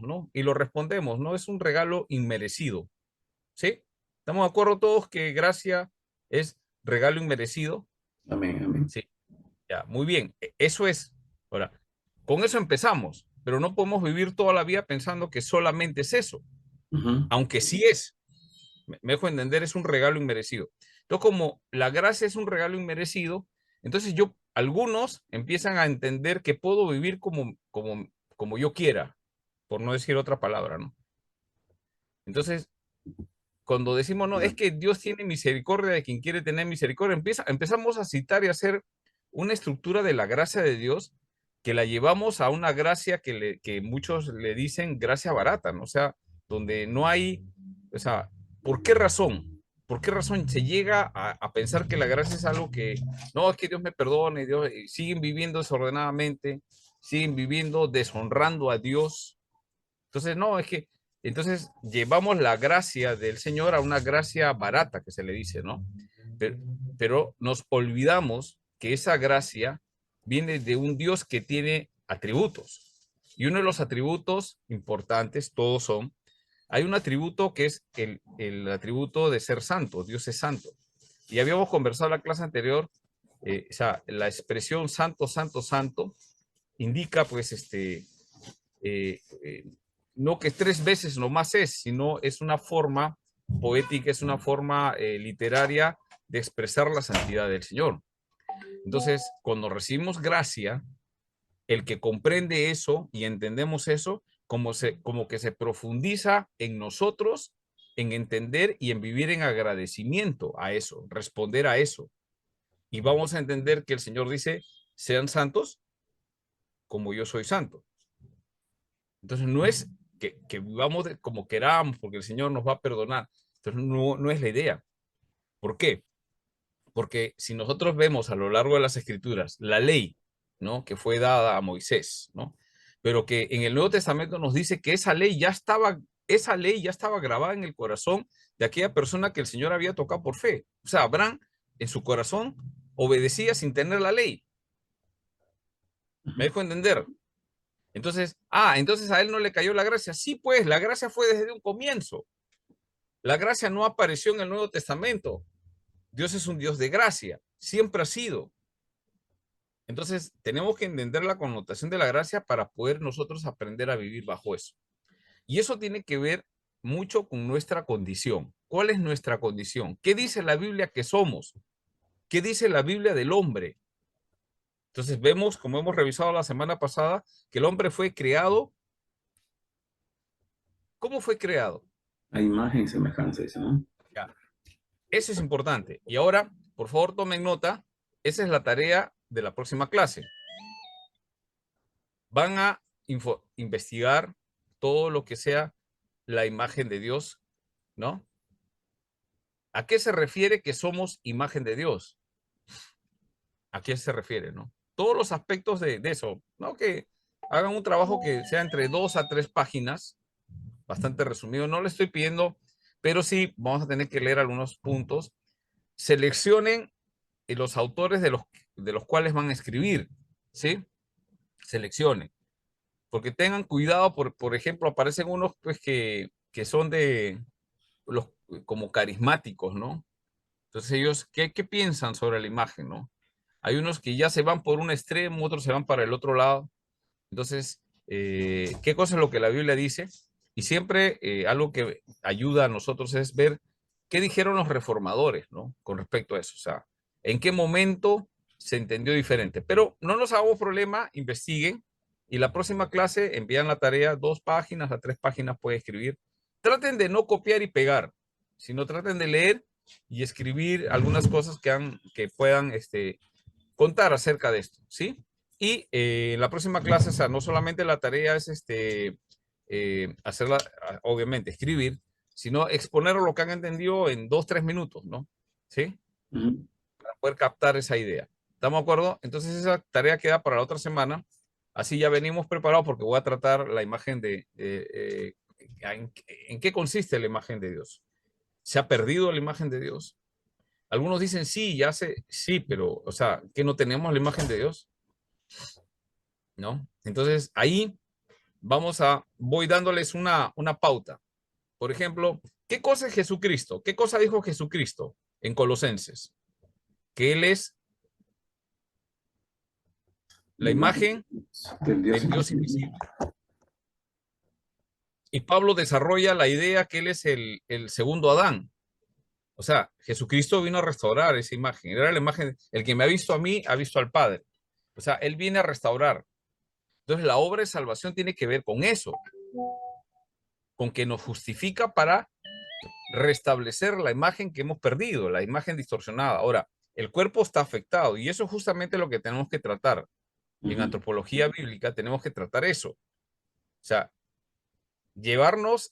¿no? Y lo respondemos, ¿no? Es un regalo inmerecido, ¿sí? ¿Estamos de acuerdo todos que gracia es regalo inmerecido? Amén, amén. Sí, ya, muy bien. Eso es. Ahora, con eso empezamos, pero no podemos vivir toda la vida pensando que solamente es eso, Ujú, aunque sí es. Me dejo entender, es un regalo inmerecido. Entonces, como la gracia es un regalo inmerecido, entonces algunos empiezan a entender que puedo vivir como yo quiera, por no decir otra palabra, ¿no? Entonces, cuando decimos, no, es claro. que Dios tiene misericordia de quien quiere tener misericordia, empezamos a citar y a hacer una estructura de la gracia de Dios que la llevamos a una gracia que muchos le dicen gracia barata, ¿no? O sea, donde no hay, o sea, ¿por qué razón? ¿Por qué razón se llega a pensar que la gracia es algo que, no, es que Dios me perdone, Dios, siguen viviendo desordenadamente, siguen viviendo deshonrando a Dios? Entonces, no, es que entonces llevamos la gracia del Señor a una gracia barata, que se le dice, ¿no? Pero, pero nos olvidamos que esa gracia viene de un Dios que tiene atributos. Y uno de los atributos importantes, todos son, hay un atributo que es el atributo de ser santo, Dios es santo. Y habíamos conversado en la clase anterior, o sea, la expresión santo, santo, santo indica pues eh, eh, no que tres veces nomás es, sino es una forma poética, es una forma literaria de expresar la santidad del Señor. Entonces, cuando recibimos gracia, el que comprende eso y entendemos eso, como que se profundiza en nosotros, en entender y en vivir en agradecimiento a eso, responder a eso. Y vamos a entender que el Señor dice, sean santos como yo soy santo. Entonces no es que vivamos como queramos porque el Señor nos va a perdonar. Entonces no es la idea. ¿Por qué? Porque si nosotros vemos a lo largo de las escrituras la ley, ¿no? Que fue dada a Moisés, ¿no? Pero que en el Nuevo Testamento nos dice que esa ley ya estaba grabada en el corazón de aquella persona que el Señor había tocado por fe. O sea, Abraham en su corazón obedecía sin tener la ley. ¿Me dejo entender? Entonces a él no le cayó la gracia. Sí, pues, la gracia fue desde un comienzo. La gracia no apareció en el Nuevo Testamento. Dios es un Dios de gracia, siempre ha sido. Entonces, tenemos que entender la connotación de la gracia para poder nosotros aprender a vivir bajo eso. Y eso tiene que ver mucho con nuestra condición. ¿Cuál es nuestra condición? ¿Qué dice la Biblia que somos? ¿Qué dice la Biblia del hombre? Entonces, vemos, como hemos revisado la semana pasada, que el hombre fue creado. ¿Cómo fue creado? A imagen y semejanza, dice, ¿no? Ya. Eso es importante. Y ahora, por favor, tomen nota. Esa es la tarea de la próxima clase. Van a investigar todo lo que sea la imagen de Dios, ¿no? ¿A qué se refiere que somos imagen de Dios? ¿A qué se refiere, no? Todos los aspectos de eso, ¿no? Que hagan un trabajo que sea entre 2 a 3 páginas, bastante resumido. No le estoy pidiendo, pero sí vamos a tener que leer algunos puntos. Seleccionen los autores de los cuales van a escribir, ¿sí? Seleccionen, porque tengan cuidado, por ejemplo, aparecen unos pues que son los como carismáticos, ¿no? Entonces ellos, ¿qué piensan sobre la imagen, no? Hay unos que ya se van por un extremo, otros se van para el otro lado. Entonces, ¿qué cosa es lo que la Biblia dice? Y siempre algo que ayuda a nosotros es ver qué dijeron los reformadores, ¿no? Con respecto a eso. O sea, en qué momento se entendió diferente. Pero no nos hagamos problema, investiguen. Y la próxima clase envían la tarea, 2 páginas a 3 páginas puede escribir. Traten de no copiar y pegar, sino traten de leer y escribir algunas cosas que puedan contar acerca de esto, ¿sí? Y en la próxima clase, o sea, no solamente la tarea es hacerla, obviamente, escribir, sino exponer lo que han entendido en 2, 3 minutos, ¿no? ¿Sí? Ujú. Para poder captar esa idea. ¿Estamos de acuerdo? Entonces esa tarea queda para la otra semana. Así ya venimos preparados porque voy a tratar la imagen en qué consiste la imagen de Dios. ¿Se ha perdido la imagen de Dios? Algunos dicen sí, sí, pero, o sea, que no tenemos la imagen de Dios, ¿no? Entonces ahí voy dándoles una pauta. Por ejemplo, ¿qué cosa es Jesucristo? ¿Qué cosa dijo Jesucristo en Colosenses? Que Él es La la imagen imagen del Dios del Dios invisible. invisible. Y Pablo desarrolla la idea que Él es el segundo Adán. O sea, Jesucristo vino a restaurar esa imagen. Era la imagen, el que me ha visto a mí, ha visto al Padre. O sea, Él viene a restaurar. Entonces, la obra de salvación tiene que ver con eso, con que nos justifica para restablecer la imagen que hemos perdido, la imagen distorsionada. Ahora, el cuerpo está afectado y eso es justamente lo que tenemos que tratar. En antropología bíblica tenemos que tratar eso. O sea,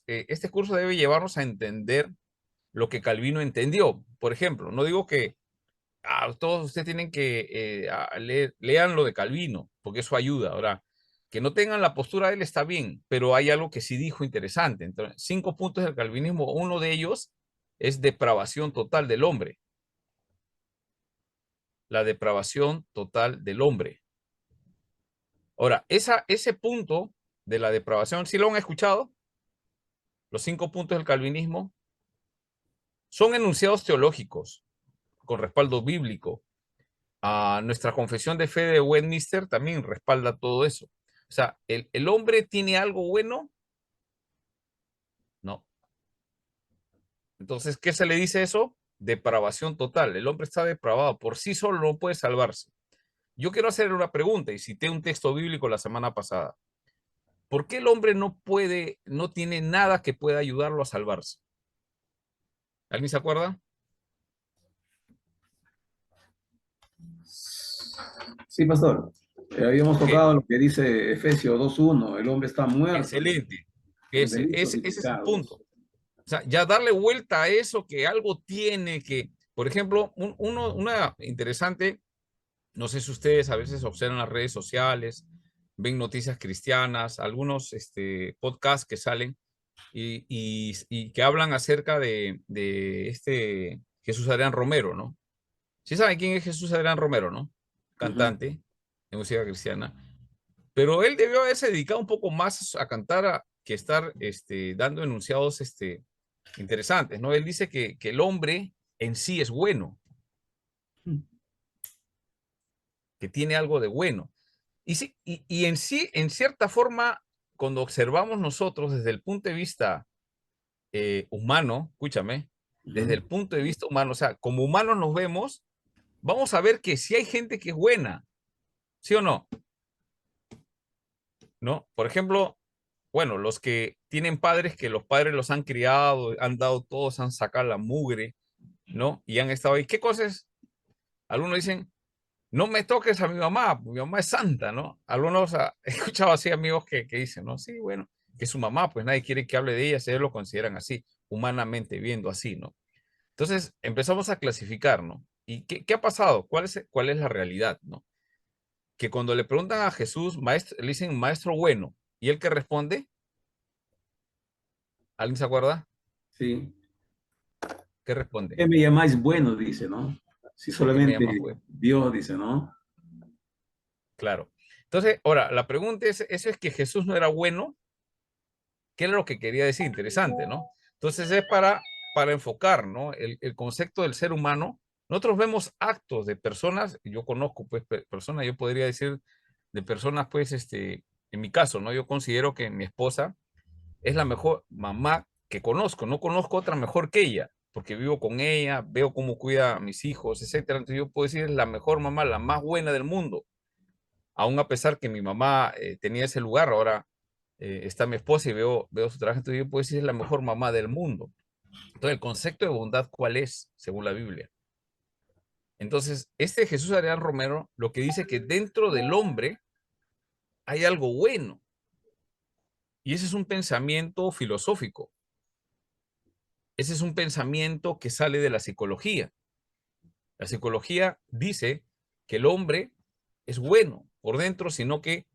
este curso debe llevarnos a entender lo que Calvino entendió. Por ejemplo, no digo que todos ustedes tienen que lean lo de Calvino, porque eso ayuda. Ahora, que no tengan la postura de él está bien, pero hay algo que sí dijo interesante. Entonces, 5 puntos del calvinismo, uno de ellos es depravación total del hombre. La depravación total del hombre. Ahora, ese punto de la depravación, ¿sí lo han escuchado? Los 5 puntos del calvinismo son enunciados teológicos con respaldo bíblico. Nuestra confesión de fe de Westminster también respalda todo eso. O sea, ¿el hombre tiene algo bueno? No. Entonces, ¿qué se le dice eso? Depravación total. El hombre está depravado. Por sí solo no puede salvarse. Yo quiero hacerle una pregunta y cité un texto bíblico la semana pasada. ¿Por qué el hombre no tiene nada que pueda ayudarlo a salvarse? ¿Alguien se acuerda? Sí, pastor. Habíamos Ok, tocado lo que dice Efesios 2:1. El hombre está muerto excelente. en Ese, delitos ese, y ese es el punto. pecados. O sea, ya darle vuelta a eso, que algo tiene que, por ejemplo, una interesante, no sé si ustedes a veces observan las redes sociales, ven noticias cristianas, algunos podcasts que salen y que hablan acerca de este Jesús Adrián Romero, ¿no? Sí saben quién es Jesús Adrián Romero, ¿no? Ujú. Cantante de música cristiana. Pero él debió haberse dedicado un poco más a cantar que estar dando enunciados interesantes, ¿no? Él dice que el hombre en sí es bueno, que tiene algo de bueno. Y, sí, y en sí, en cierta forma, cuando observamos nosotros desde el punto de vista humano, escúchame, desde Ujú. el punto de vista humano, o sea, como humanos nos vemos, vamos a ver que sí hay gente que es buena, ¿sí o no? ¿No? Por ejemplo, bueno, los que tienen padres que los padres los han criado, han dado todos, han sacado la mugre, ¿no? Y han estado ahí. ¿Qué cosas? Algunos dicen, no me toques a mi mamá es santa, ¿no? Algunos he escuchado así amigos que dicen, no, sí, bueno, que su mamá, pues nadie quiere que hable de ella, si ellos lo consideran así, humanamente viendo así, ¿no? Entonces empezamos a clasificar, ¿no? ¿Y qué ha pasado? ¿Cuál es la realidad, ¿no? Que cuando le preguntan a Jesús, maestro, le dicen maestro bueno, y él que responde, ¿alguien se acuerda? Sí. ¿Qué responde? ¿Qué me llamáis bueno? Dice, ¿no? Si ¿Por qué me solamente llamas bueno? Dios dice, ¿no? Claro. Entonces, ahora, la pregunta es, ¿eso es que Jesús no era bueno? ¿Qué era lo que quería decir? Interesante, ¿no? Entonces es para enfocar, ¿no? El concepto del ser humano. Nosotros vemos actos de personas, yo conozco pues personas, yo podría decir de personas pues en mi caso, ¿no? Yo considero que mi esposa es la mejor mamá que conozco, no conozco otra mejor que ella, porque vivo con ella, veo cómo cuida a mis hijos, etcétera. Entonces yo puedo decir es la mejor mamá, la más buena del mundo, aún a pesar que mi mamá tenía ese lugar, ahora está mi esposa y veo su trabajo, entonces yo puedo decir es la mejor mamá del mundo. Entonces, el concepto de bondad, ¿cuál es, según la Biblia? Entonces, este Jesús Adrián Romero lo que dice que dentro del hombre hay algo bueno, y ese es un pensamiento filosófico, ese es un pensamiento que sale de la psicología. La psicología dice que el hombre es bueno por dentro, sino que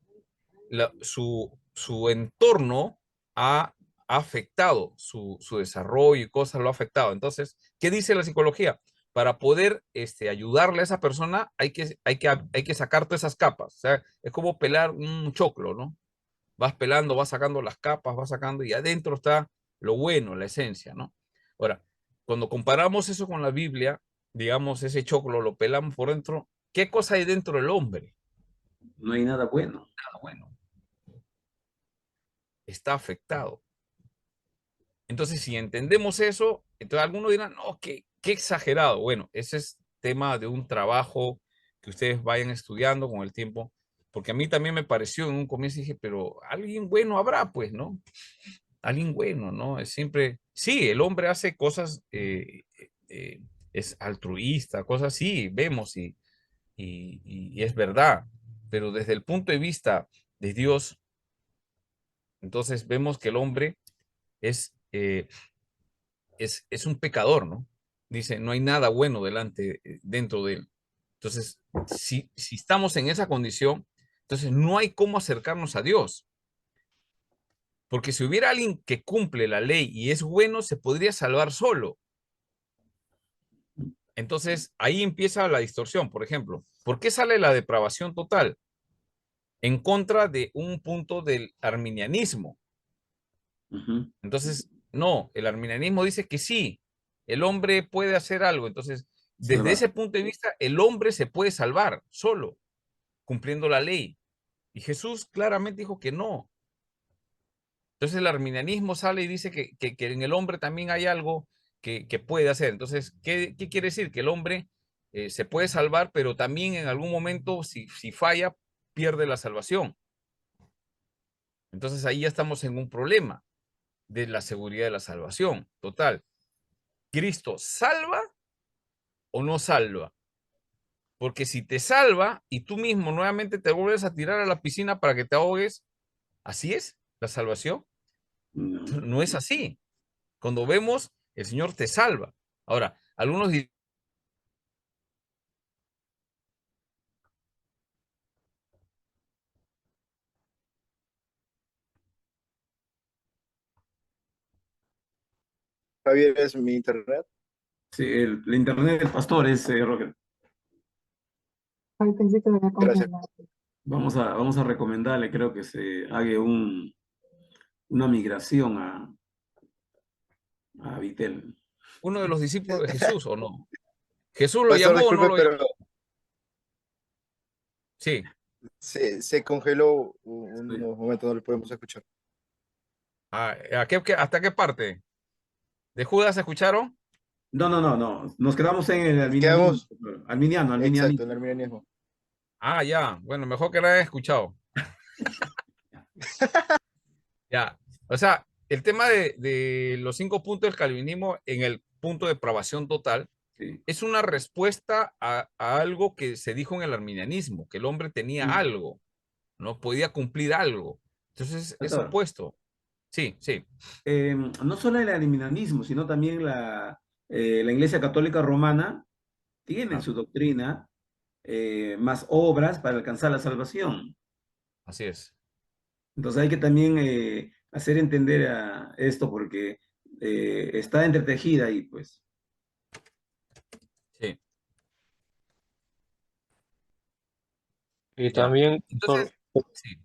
su entorno ha afectado su desarrollo y cosas lo ha afectado. Entonces, ¿qué dice la psicología? Para poder ayudarle a esa persona hay que sacar todas esas capas. O sea, es como pelar un choclo, ¿no? vas pelando, vas sacando las capas, vas sacando, y adentro está lo bueno, la esencia, ¿no? Ahora, cuando comparamos eso con la Biblia, digamos, ese choclo lo pelamos por dentro, ¿qué cosa hay dentro del hombre? No hay nada bueno. Nada bueno. Está afectado. Entonces, si entendemos eso, entonces algunos dirán, no, qué exagerado. Bueno, ese es tema de un trabajo que ustedes vayan estudiando con el tiempo, porque a mí también me pareció en un comienzo, dije, pero alguien bueno habrá, pues, ¿no? Alguien bueno, ¿no? Es siempre, sí, el hombre hace cosas, es altruista, cosas así, vemos y es verdad, pero desde el punto de vista de Dios, entonces vemos que el hombre es, es un pecador, ¿no? Dice, no hay nada bueno delante, dentro de él. Entonces, si estamos en esa condición, entonces no hay cómo acercarnos a Dios. Porque si hubiera alguien que cumple la ley y es bueno, se podría salvar solo. Entonces, ahí empieza la distorsión. Por ejemplo, ¿por qué sale la depravación total? En contra de un punto del arminianismo. Ujú. Entonces, no, el arminianismo dice que sí, el hombre puede hacer algo. Entonces, desde Salvar. ese punto de vista, el hombre se puede salvar solo, cumpliendo la ley. Y Jesús claramente dijo que no. Entonces, el arminianismo sale y dice que en el hombre también hay algo que puede hacer. Entonces, ¿qué quiere decir? Que el hombre se puede salvar, pero también en algún momento, si falla, pierde la salvación. Entonces, ahí ya estamos en un problema de la seguridad de la salvación. Total. ¿Cristo salva o no salva? Porque si te salva y tú mismo nuevamente te vuelves a tirar a la piscina para que te ahogues, ¿así es la salvación? No. No es así. Cuando vemos, el Señor te salva. Ahora, algunos dicen, Javier, es mi internet. Sí, el internet del pastor es Roger. Ay, pensé que lo había Gracias. congelado. Vamos a recomendarle, creo que se haga una migración a Vitel. uno de los discípulos de Jesús o no. ¿Jesús lo Pastor, llamó o no disculpe, lo pero llamó? Sí. se congeló Sí. unos momentos, no lo podemos escuchar. ¿Hasta qué parte? ¿De Judas escucharon? No. Nos quedamos en el arminianismo. Quedamos, exacto, en Arminianismo. el arminianismo. Ah, ya. Bueno, mejor que no hayan escuchado. Ya. O sea, el tema de los 5 puntos del calvinismo en el punto de depravación total Sí. es una respuesta a algo que se dijo en el arminianismo, que el hombre tenía Mm. algo, no podía cumplir algo. Entonces es Pastor, opuesto. Sí, sí, no solo el arminianismo, sino también la Iglesia Católica Romana tiene en claro, su doctrina más obras para alcanzar la salvación. así es. Entonces hay que también hacer entender a esto porque está entretejida ahí, pues. Sí, Y ya. también, Entonces, sí,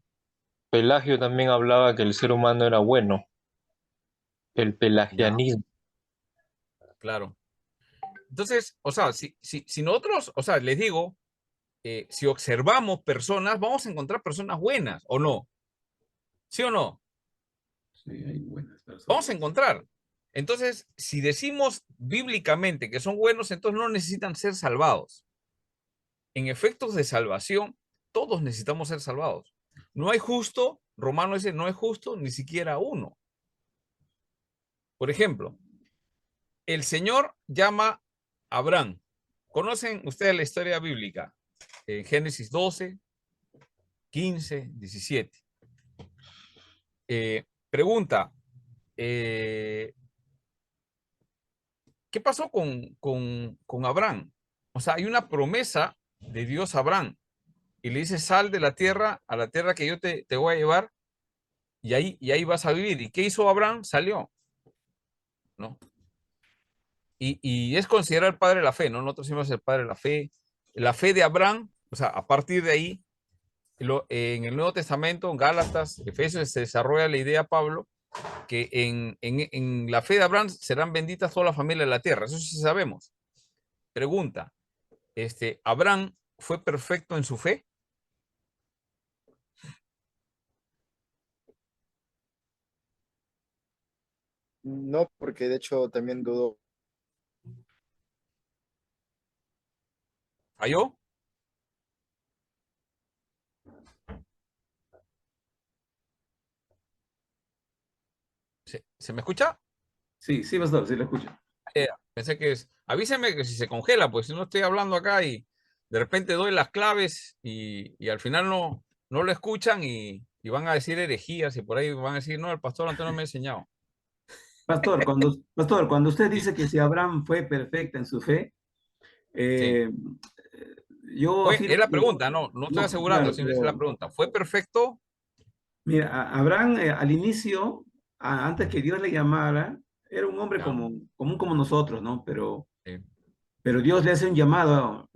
Pelagio también hablaba que el ser humano era bueno, el ya, pelagianismo. claro. Entonces, o sea, si nosotros, o sea, les digo, si observamos personas, vamos a encontrar personas buenas, ¿o no? ¿Sí o no? Sí, hay buenas Vamos a personas. encontrar. Entonces, si decimos bíblicamente que son buenos, entonces no necesitan ser salvados. En efectos de salvación, todos necesitamos ser salvados. No hay justo, Romano dice, no hay justo ni siquiera uno. Por ejemplo, el Señor llama a Abraham. ¿Conocen ustedes la historia bíblica? En Génesis 12, 15, 17. Pregunta, eh, ¿qué pasó con Abraham? O sea, hay una promesa de Dios a Abraham y le dice, sal de la tierra a la tierra que yo te voy a llevar y ahí vas a vivir. ¿Y qué hizo Abraham? Salió, ¿no? Y es considerado el padre de la fe, ¿no? Nosotros decimos el padre de la fe. La fe de Abraham, o sea, a partir de ahí, en el Nuevo Testamento, en Gálatas, Efesios, se desarrolla la idea, Pablo, que en la fe de Abraham serán benditas todas las familias de la tierra. Eso sí sabemos. Pregunta, ¿Abraham fue perfecto en su fe? No, porque de hecho también dudó. ¿Falló? ¿Se me escucha? Sí, sí, pastor, sí lo escucho. Pensé que es. Avíseme que si se congela, pues si no estoy hablando acá y de repente doy las claves y al final no lo escuchan y van a decir herejías y por ahí van a decir, no, el pastor Antonio me ha enseñado. Pastor, cuando usted Sí, dice que si Abraham fue perfecta en su fe, sí. eh, yo Es afirmo la que pregunta, no estoy no, asegurando, claro, sino es la pero pregunta. ¿Fue perfecto? mira, Abraham al inicio, antes que Dios le llamara, era un hombre Ya, común como nosotros, ¿no? sí. Pero Dios le hace un llamado,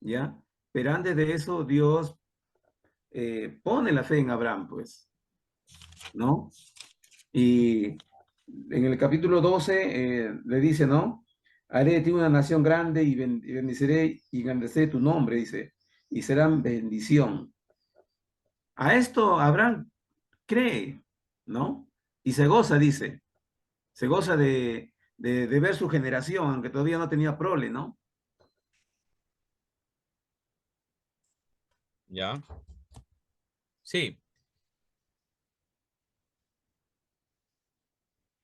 ¿ya? Pero antes de eso, Dios pone la fe en Abraham, pues, ¿no? Y en el capítulo 12 le dice, ¿no? Haré de ti una nación grande y bendeciré y engrandeceré tu nombre, dice, y serán bendición. A esto Abraham cree, ¿no? Y se goza, dice, se goza de ver su generación, aunque todavía no tenía prole, ¿no? Ya. Sí,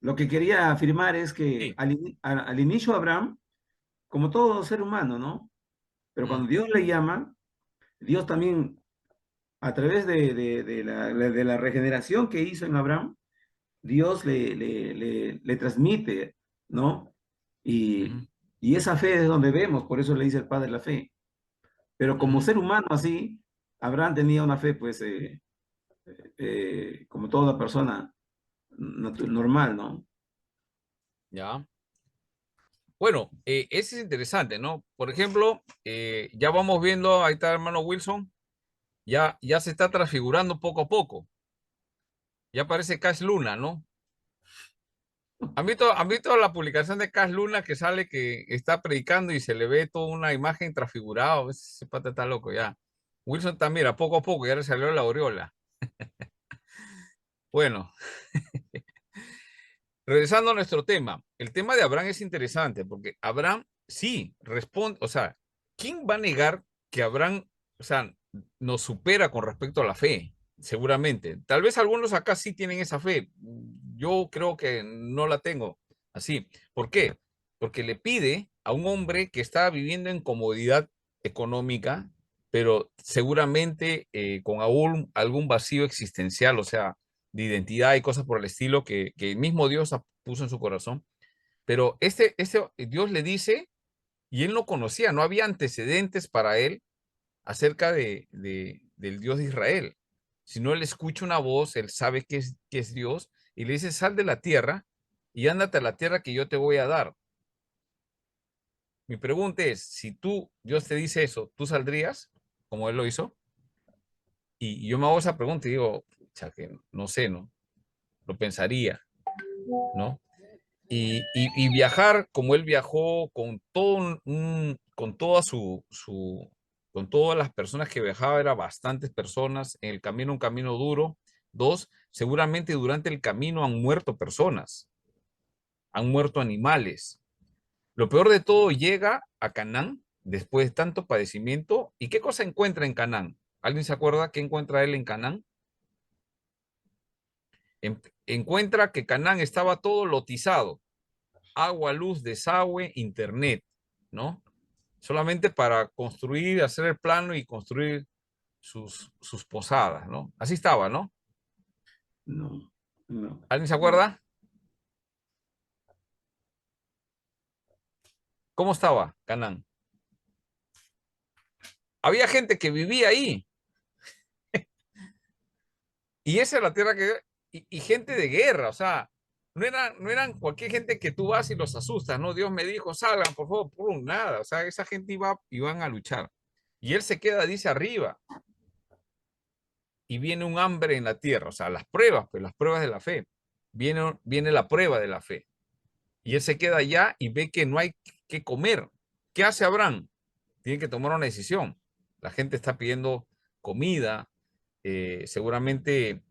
Lo que quería afirmar es que sí. al inicio Abraham, como todo ser humano, ¿no? Pero Mm, cuando Dios le llama, Dios también, a través de la regeneración que hizo en Abraham, Dios le transmite, ¿no? ujú, Y esa fe es donde vemos, por eso le dice el Padre la fe. Pero como ujú. ser humano así, Abraham tenía una fe, pues, como toda persona normal, ¿no? Ya. Bueno, ese es interesante, ¿no? Por ejemplo, ya vamos viendo, ahí está el hermano Wilson, ya se está transfigurando poco a poco. Ya parece Cash Luna, ¿no? ¿Han visto la publicación de Cash Luna que sale que está predicando y se le ve toda una imagen transfigurada? Ese pata está loco ya. Wilson está, mira, poco a poco ya le salió la aureola. Bueno, regresando a nuestro tema, el tema de Abraham es interesante porque Abraham sí responde, o sea, ¿quién va a negar que Abraham, o sea, nos supera con respecto a la fe? Seguramente. Tal vez algunos acá sí tienen esa fe. Yo creo que no la tengo así. ¿Por qué? Porque le pide a un hombre que está viviendo en comodidad económica, pero seguramente con algún vacío existencial, o sea, de identidad y cosas por el estilo que el mismo Dios puso en su corazón. Pero Dios le dice, y él no conocía, no había antecedentes para él acerca del Dios de Israel. Si no, él escucha una voz, él sabe que es Dios, y le dice, sal de la tierra y ándate a la tierra que yo te voy a dar. Mi pregunta es, si Dios te dice eso, ¿tú saldrías como él lo hizo? Y yo me hago esa pregunta y digo, que no sé, ¿no? Lo pensaría, ¿no? Y viajar como él viajó con con toda con todas las personas que viajaba, era bastantes personas, en el camino un camino duro. Dos, seguramente durante el camino han muerto personas, han muerto animales. Lo peor de todo, llega a Canaán después de tanto padecimiento. ¿Y qué cosa encuentra en Canaán? ¿Alguien se acuerda qué encuentra él en Canaán? Encuentra que Canaán estaba todo lotizado, agua, luz, desagüe, internet, ¿no? Solamente para construir, hacer el plano y construir sus posadas, ¿no? Así estaba, ¿no? No, no. ¿Alguien se acuerda? ¿Cómo estaba Canaán? Había gente que vivía ahí y esa es la tierra y gente de guerra, o sea, no eran cualquier gente que tú vas y los asustas, ¿no? Dios me dijo, salgan, por favor, nada, o sea, esa gente iban a luchar. Y él se queda, dice, arriba. y viene un hambre en la tierra, o sea, las pruebas, pues las pruebas de la fe. Viene la prueba de la fe. Y él se queda allá y ve que no hay que comer. ¿Qué hace Abraham? Tiene que tomar una decisión. La gente está pidiendo comida, seguramente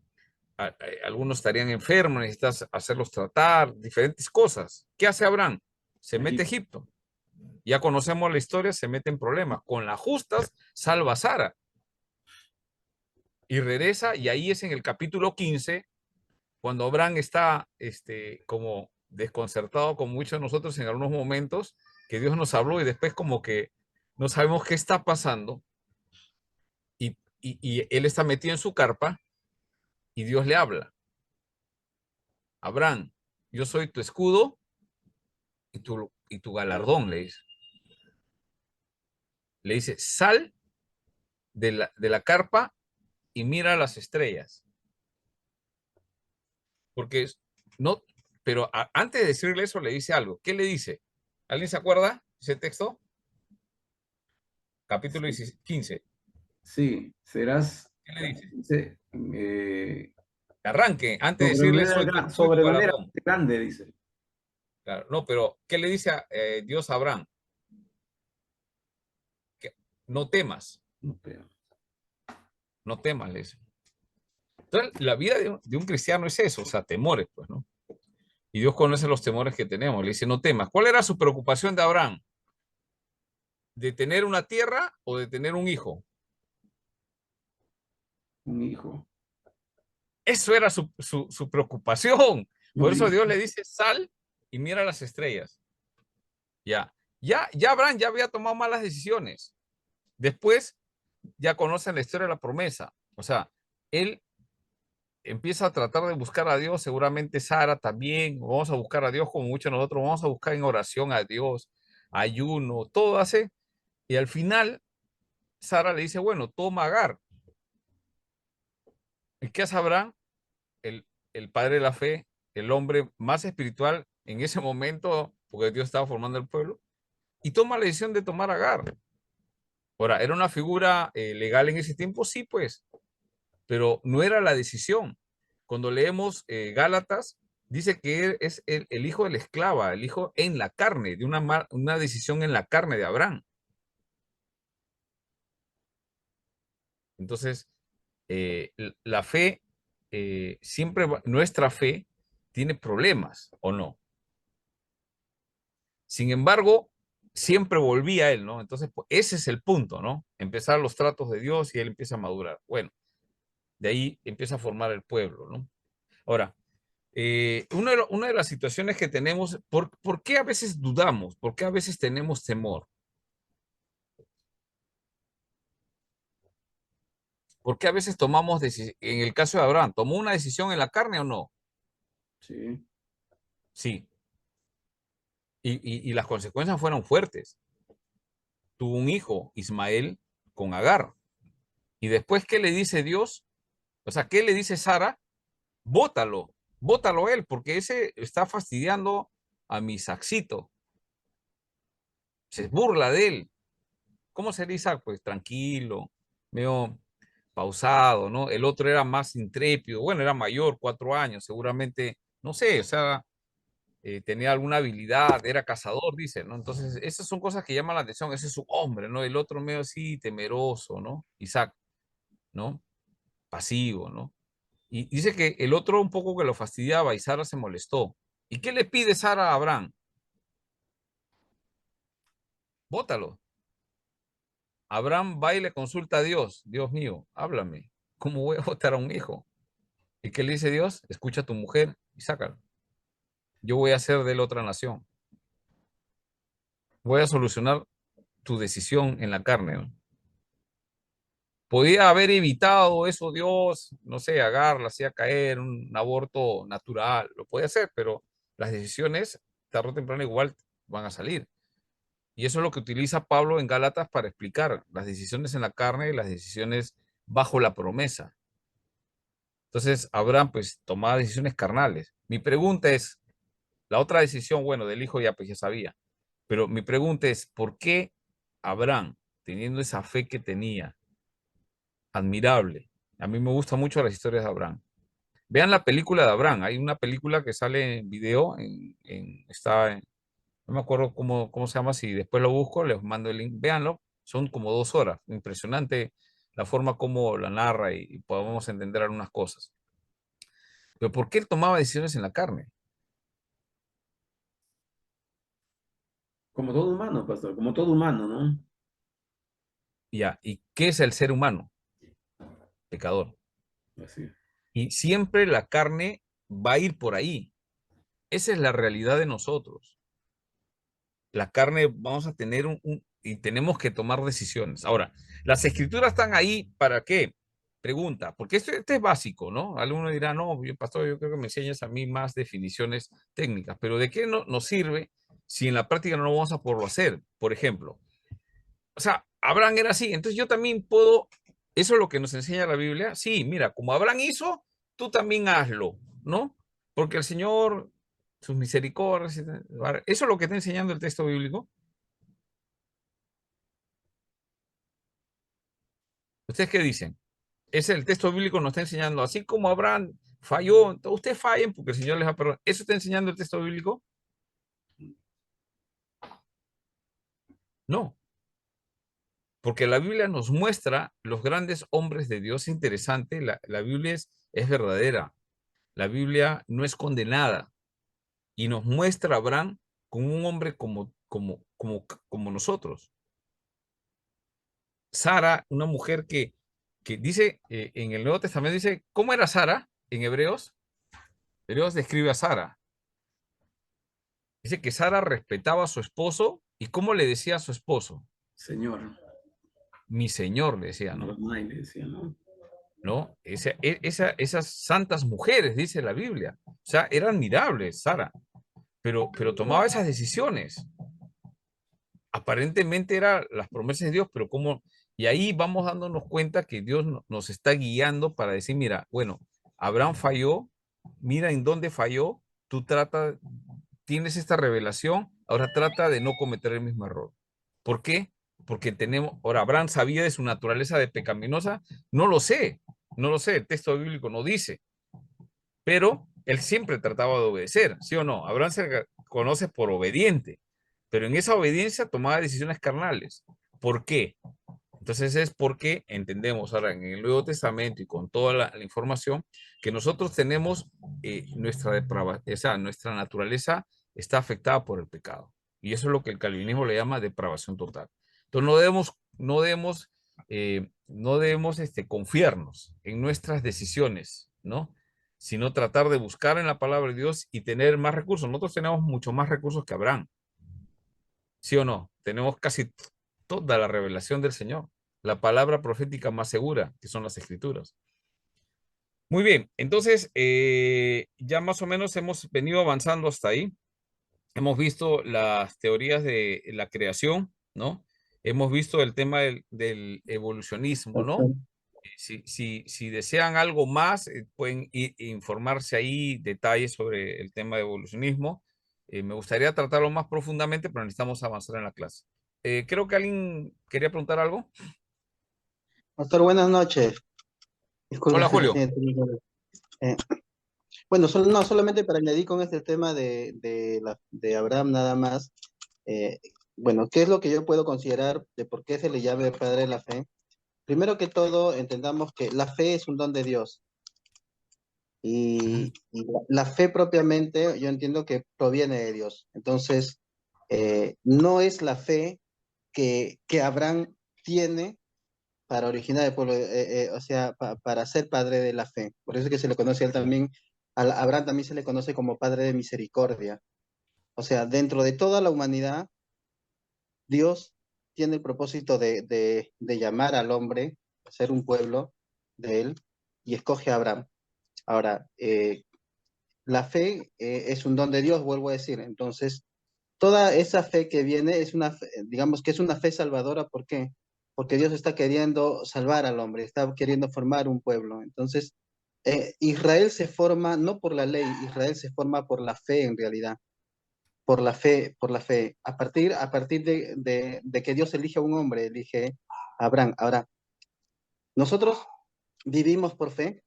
algunos estarían enfermos, necesitas hacerlos tratar, diferentes cosas. ¿Qué hace Abraham? Se mete a Egipto. Ya conocemos la historia, se mete en problemas. Con las justas salva a Sara. Y regresa, y ahí es en el capítulo 15, cuando Abraham está como desconcertado con muchos de nosotros en algunos momentos, que Dios nos habló y después como que no sabemos qué está pasando, y él está metido en su carpa y Dios le habla. Abraham, yo soy tu escudo y tu galardón, le dice. Le dice, sal de la carpa y mira las estrellas. Porque no, pero antes de decirle eso le dice algo. ¿Qué le dice? ¿Alguien se acuerda ese texto? Capítulo 15. Sí, serás, ¿Qué le dice? dice, Que arranque, antes de decirle soy tu escudo y tu sobremanera galardón. grande, dice. Claro, no, pero ¿qué le dice Dios a Abraham? Que no temas, No, pero- no temas, le dice. Entonces, la vida de un cristiano es eso, o sea, temores, pues, ¿no? Y Dios conoce los temores que tenemos. Le dice, no temas. ¿Cuál era su preocupación de Abraham? ¿De tener una tierra o de tener un hijo? Un hijo. Eso era su preocupación. Por Un eso Dios hijo. le dice, sal y mira las estrellas. Ya Abraham ya había tomado malas decisiones. Después ya conocen la historia de la promesa. O sea, él empieza a tratar de buscar a Dios, seguramente Sara también, vamos a buscar a Dios como muchos de nosotros, vamos a buscar en oración a Dios, ayuno, todo hace, y al final Sara le dice, bueno, toma Agar. ¿Y qué hace Abraham? El, el padre de la fe, el hombre más espiritual en ese momento, porque Dios estaba formando el pueblo, y toma la decisión de tomar Agar. Ahora, ¿era una figura legal en ese tiempo? Sí, pues, pero no era la decisión. Cuando leemos Gálatas, dice que él es el hijo de la esclava, el hijo en la carne, de una decisión en la carne de Abraham. Entonces, la fe, siempre, nuestra fe tiene problemas, ¿o no? Sin embargo, siempre volvía a él, ¿no? Entonces, pues, ese es el punto, ¿no? Empezar los tratos de Dios y él empieza a madurar. Bueno, de ahí empieza a formar el pueblo, ¿no? Ahora, una de las situaciones que tenemos, ¿por qué a veces dudamos? ¿Por qué a veces tenemos temor? ¿Por qué a veces tomamos, en el caso de Abraham, ¿tomó una decisión en la carne o no? Sí. Sí. Y las consecuencias fueron fuertes. Tuvo un hijo, Ismael, con Agar. Y después, ¿qué le dice Dios? O sea, ¿qué le dice Sara? Bótalo, bótalo él, porque ese está fastidiando a mi Isaacito. Se burla de él. ¿Cómo sería Isaac? Pues tranquilo, medio pausado, ¿no? El otro era más intrépido, bueno, era mayor, 4 años, seguramente, no sé, o sea, tenía alguna habilidad, era cazador, dice, ¿no? Entonces, esas son cosas que llaman la atención, ese es su hombre, ¿no? El otro medio así, temeroso, ¿no? Isaac, ¿no? Pasivo, ¿no? Y dice que el otro un poco que lo fastidiaba y Sara se molestó. ¿Y qué le pide Sara a Abraham? Bótalo. Abraham va y le consulta a Dios. Dios mío, háblame. ¿Cómo voy a votar a un hijo? ¿Y qué le dice Dios? Escucha a tu mujer y sácalo. Yo voy a hacer de él otra nación. Voy a solucionar tu decisión en la carne, ¿no? Podía haber evitado eso Dios, no sé, Agar la hacía caer, un aborto natural, lo puede hacer, pero las decisiones, tarde o temprano, igual van a salir. Y eso es lo que utiliza Pablo en Gálatas para explicar las decisiones en la carne y las decisiones bajo la promesa. Entonces, Abraham pues tomaba decisiones carnales. Mi pregunta es, la otra decisión, bueno, del hijo ya pues ya sabía, pero mi pregunta es, ¿por qué Abraham, teniendo esa fe que tenía, admirable, A mí me gustan mucho las historias de Abraham. Vean la película de Abraham. Hay una película que sale en video, no me acuerdo cómo se llama, si después lo busco, les mando el link. Véanlo, son como 2 horas. Impresionante la forma como la narra y podemos entender algunas cosas. Pero ¿por qué él tomaba decisiones en la carne? Como todo humano, pastor, como todo humano, ¿no? Ya, ¿y qué es el ser humano? Pecador. Así es. Y siempre la carne va a ir por ahí. Esa es la realidad de nosotros. La carne vamos a tener y tenemos que tomar decisiones. Ahora, las escrituras están ahí ¿para qué? Pregunta, porque este es básico, ¿no? Alguno dirá, no, pastor, yo creo que me enseñas a mí más definiciones técnicas, pero ¿de qué nos sirve si en la práctica no lo vamos a poderlo hacer? Por ejemplo, o sea, Abraham era así, entonces yo también puedo, eso es lo que nos enseña la Biblia. Sí, mira, como Abraham hizo, tú también hazlo, ¿no? Porque el Señor, sus misericordias, eso es lo que está enseñando el texto bíblico. ¿Ustedes qué dicen? El texto bíblico nos está enseñando, así como Abraham falló, ustedes fallen porque el Señor les va a perdonar. ¿Eso está enseñando el texto bíblico? No, porque la Biblia nos muestra los grandes hombres de Dios. Interesante, la Biblia es verdadera. La Biblia no es condenada y nos muestra a Abraham como un hombre como nosotros. Sara, una mujer que dice en el Nuevo Testamento, dice, ¿cómo era Sara en Hebreos? Hebreos describe a Sara. Dice que Sara respetaba a su esposo y ¿cómo le decía a su esposo? Señor, Mi señor, le decía, ¿no? Adonai le decía, ¿no? ¿No? Esas santas mujeres, dice la Biblia. O sea, era admirable Sara, pero tomaba esas decisiones. Aparentemente eran las promesas de Dios, pero cómo, y ahí vamos dándonos cuenta que Dios nos está guiando para decir, mira, bueno, Abraham falló, mira en dónde falló, tú tienes esta revelación, ahora trata de no cometer el mismo error. ¿Por qué? Porque ahora Abraham sabía de su naturaleza de pecaminosa, no lo sé, el texto bíblico no dice, pero él siempre trataba de obedecer, ¿sí o no? Abraham se conoce por obediente, pero en esa obediencia tomaba decisiones carnales. ¿Por qué? Entonces es porque entendemos ahora en el Nuevo Testamento y con toda la información que nosotros tenemos nuestra naturaleza está afectada por el pecado. Y eso es lo que el calvinismo le llama depravación total. Entonces no debemos confiarnos en nuestras decisiones, ¿no? Sino tratar de buscar en la palabra de Dios y tener más recursos. Nosotros tenemos mucho más recursos que Abraham. ¿Sí o no? Tenemos casi toda la revelación del Señor, la palabra profética más segura, que son las Escrituras. Muy bien, entonces ya más o menos hemos venido avanzando hasta ahí. Hemos visto las teorías de la creación, ¿no? Hemos visto el tema del evolucionismo, ¿no? Si desean algo más, pueden informarse ahí detalles sobre el tema de evolucionismo. Me gustaría tratarlo más profundamente, pero necesitamos avanzar en la clase. Creo que alguien quería preguntar algo. Pastor, buenas noches. Disculpa. Hola, Julio. Eh, bueno, no solamente para añadir con este tema de Abraham nada más. eh, bueno, ¿qué es lo que yo puedo considerar de por qué se le llama el padre de la fe? Primero que todo, entendamos que la fe es un don de Dios y la fe propiamente yo entiendo que proviene de Dios. Entonces, no es la fe que Abraham tiene para originar el pueblo, o sea, para ser padre de la fe. Por eso es que se le conoce a él también, a Abraham también se le conoce como padre de misericordia. O sea, dentro de toda la humanidad, Dios tiene el propósito de llamar al hombre, a ser un pueblo de él, y escoge a Abraham. Ahora, la fe es un don de Dios, vuelvo a decir. Entonces, toda esa fe que viene es digamos que es una fe salvadora. ¿Por qué? Porque Dios está queriendo salvar al hombre, está queriendo formar un pueblo. Entonces, Israel se forma no por la ley, Israel se forma por la fe en realidad, por la fe, por la fe. A partir de que Dios elige a un hombre, elige a Abraham. Ahora, nosotros vivimos por fe,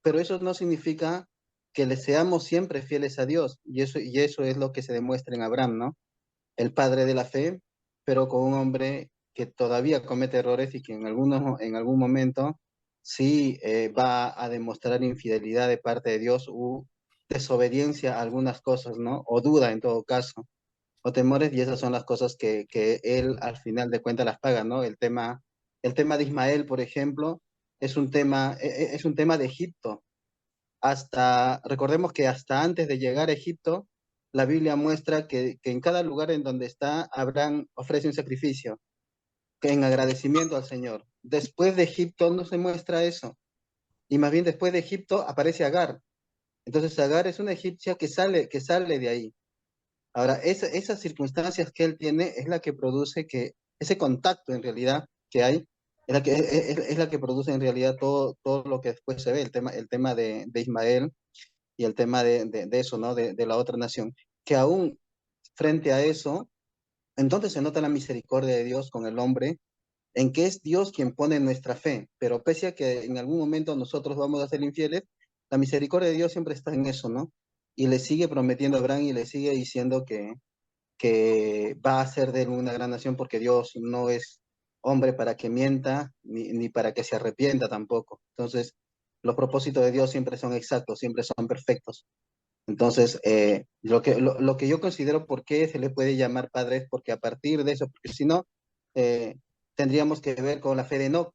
pero eso no significa que le seamos siempre fieles a Dios. Y eso es lo que se demuestra en Abraham, ¿no? El padre de la fe, pero con un hombre que todavía comete errores y que en algún momento sí va a demostrar infidelidad de parte de Dios u desobediencia a algunas cosas, ¿no? O duda en todo caso, o temores, y esas son las cosas que él al final de cuentas las paga, ¿no? El tema de Ismael, por ejemplo, es un tema de Egipto. Recordemos que hasta antes de llegar a Egipto, la Biblia muestra que en cada lugar en donde está, Abraham ofrece un sacrificio, que en agradecimiento al Señor. Después de Egipto no se muestra eso, y más bien después de Egipto aparece Agar. Entonces Agar es una egipcia que sale de ahí. Ahora, esas circunstancias que él tiene es la que produce que ese contacto en realidad que hay, es la que produce en realidad todo lo que después se ve, el tema de Ismael y el tema de eso, ¿no? De la otra nación. Que aún frente a eso, entonces se nota la misericordia de Dios con el hombre, en que es Dios quien pone nuestra fe, pero pese a que en algún momento nosotros vamos a ser infieles, la misericordia de Dios siempre está en eso, ¿no? Y le sigue prometiendo a Abraham y le sigue diciendo que va a ser de él una gran nación porque Dios no es hombre para que mienta ni para que se arrepienta tampoco. Entonces, los propósitos de Dios siempre son exactos, siempre son perfectos. Entonces, lo que yo considero por qué se le puede llamar padre es porque a partir de eso, porque si no, eh, tendríamos que ver con la fe de Enoc,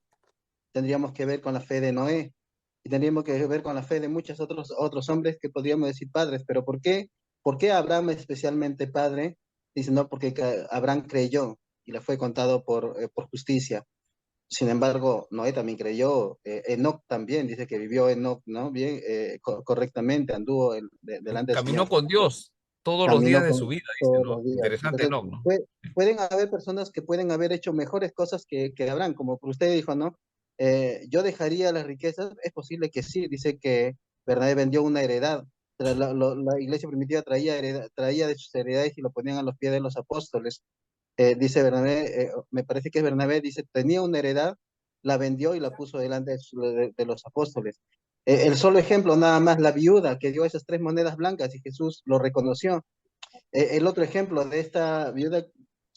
tendríamos que ver con la fe de Noé, y tendríamos que ver con la fe de muchos otros hombres que podríamos decir padres, pero ¿por qué? ¿Por qué Abraham es especialmente padre? Dice, no, porque Abraham creyó y le fue contado por justicia. Sin embargo, Noé también creyó, Enoc también, dice que vivió Enoc, ¿no? Bien, correctamente, anduvo delante del Caminó Señor, con Dios todos los días caminó de su con vida, dice, todos ¿no? los días. Interesante, Entonces, ¿no? ¿No? pueden haber personas que pueden haber hecho mejores cosas que Abraham, como usted dijo, ¿no? Yo dejaría las riquezas, es posible que sí, dice que Bernabé vendió una heredad. La iglesia primitiva traía de sus heredades y lo ponían a los pies de los apóstoles. Dice Bernabé, me parece que es Bernabé, dice, tenía una heredad, la vendió y la puso delante de los apóstoles. El solo ejemplo, nada más, la viuda que dio esas 3 monedas blancas y Jesús lo reconoció. El otro ejemplo de esta viuda,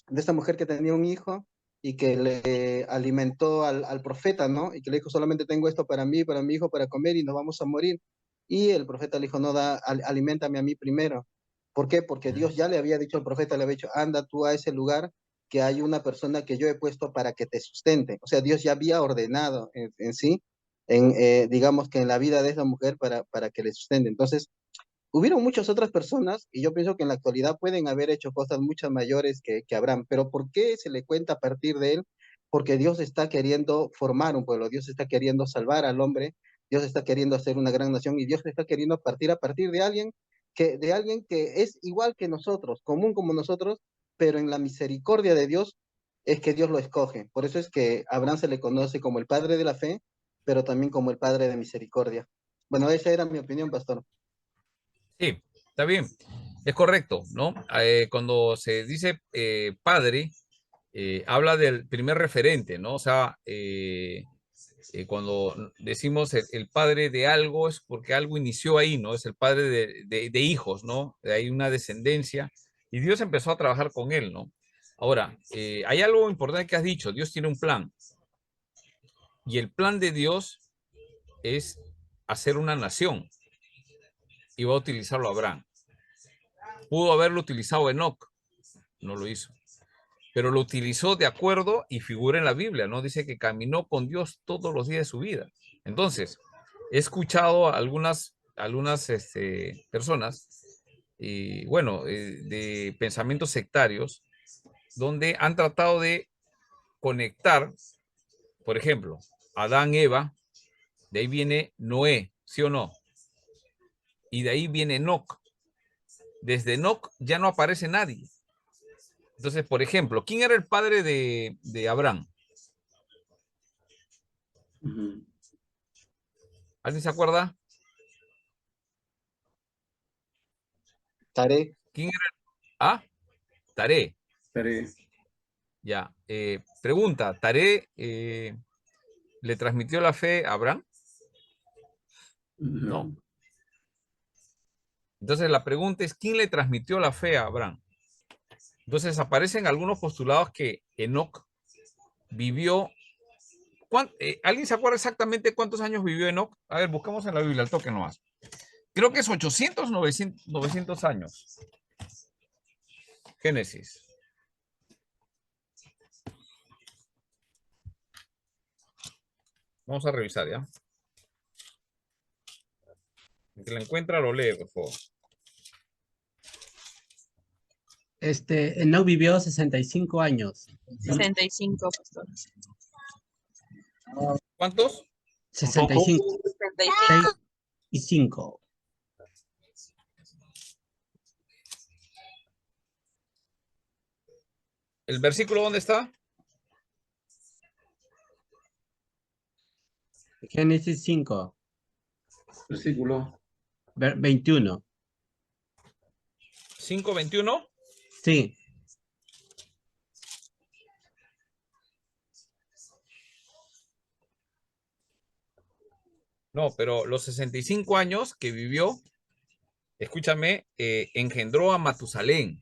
de esta mujer que tenía un hijo y que le alimentó al profeta, ¿no? Y que le dijo, solamente tengo esto para mí, para mi hijo, para comer y nos vamos a morir. Y el profeta le dijo, no, aliméntame a mí primero. ¿Por qué? Porque Dios ya le había dicho al profeta, le había dicho, anda tú a ese lugar que hay una persona que yo he puesto para que te sustente. O sea, Dios ya había ordenado en sí, digamos que en la vida de esa mujer para que le sustente. Entonces, hubieron muchas otras personas y yo pienso que en la actualidad pueden haber hecho cosas muchas mayores que Abraham, pero ¿por qué se le cuenta a partir de él? Porque Dios está queriendo formar un pueblo, Dios está queriendo salvar al hombre, Dios está queriendo hacer una gran nación y Dios está queriendo partir a partir de alguien que es igual que nosotros, común como nosotros, pero en la misericordia de Dios es que Dios lo escoge. Por eso es que a Abraham se le conoce como el padre de la fe, pero también como el padre de misericordia. Bueno, esa era mi opinión, pastor. Sí, está bien, es correcto, ¿no? Cuando se dice padre, habla del primer referente, ¿no? O sea, cuando decimos el padre de algo es porque algo inició ahí, ¿no? Es el padre de hijos, ¿no? De ahí una descendencia. Y Dios empezó a trabajar con él, ¿no? Ahora, hay algo importante que has dicho, Dios tiene un plan. Y el plan de Dios es hacer una nación. Y va a utilizarlo Abraham. Pudo haberlo utilizado Enoc, no lo hizo. Pero lo utilizó de acuerdo y figura en la Biblia, ¿no? Dice que caminó con Dios todos los días de su vida. Entonces, he escuchado a algunas personas, y bueno, de pensamientos sectarios, donde han tratado de conectar, por ejemplo, Adán, Eva, de ahí viene Noé, ¿sí o no? Y de ahí viene Enoc. Desde Enoc ya no aparece nadie. Entonces, por ejemplo, ¿quién era el padre de Abraham? Ujú. ¿Alguien se acuerda? Tarek. ¿Quién era? Ah, Taré. Estaré. Ya. Pregunta, Taré, le transmitió la fe a Abraham? No. Entonces la pregunta es, ¿quién le transmitió la fe a Abraham? Entonces aparecen algunos postulados que Enoc vivió. ¿Alguien se acuerda exactamente cuántos años vivió Enoc? A ver, buscamos en la Biblia, al toque nomás. Creo que es 800, 900 años. Génesis. Vamos a revisar, ¿ya? El que la encuentra lo lee, por favor. Enoch vivió 65 años. 65, pastor. ¿Cuántos? 65. 65. ¿El versículo dónde está? Génesis 5, Versículo. 21. 5:21. Sí, No, pero los 65 años que vivió, escúchame, engendró a Matusalén.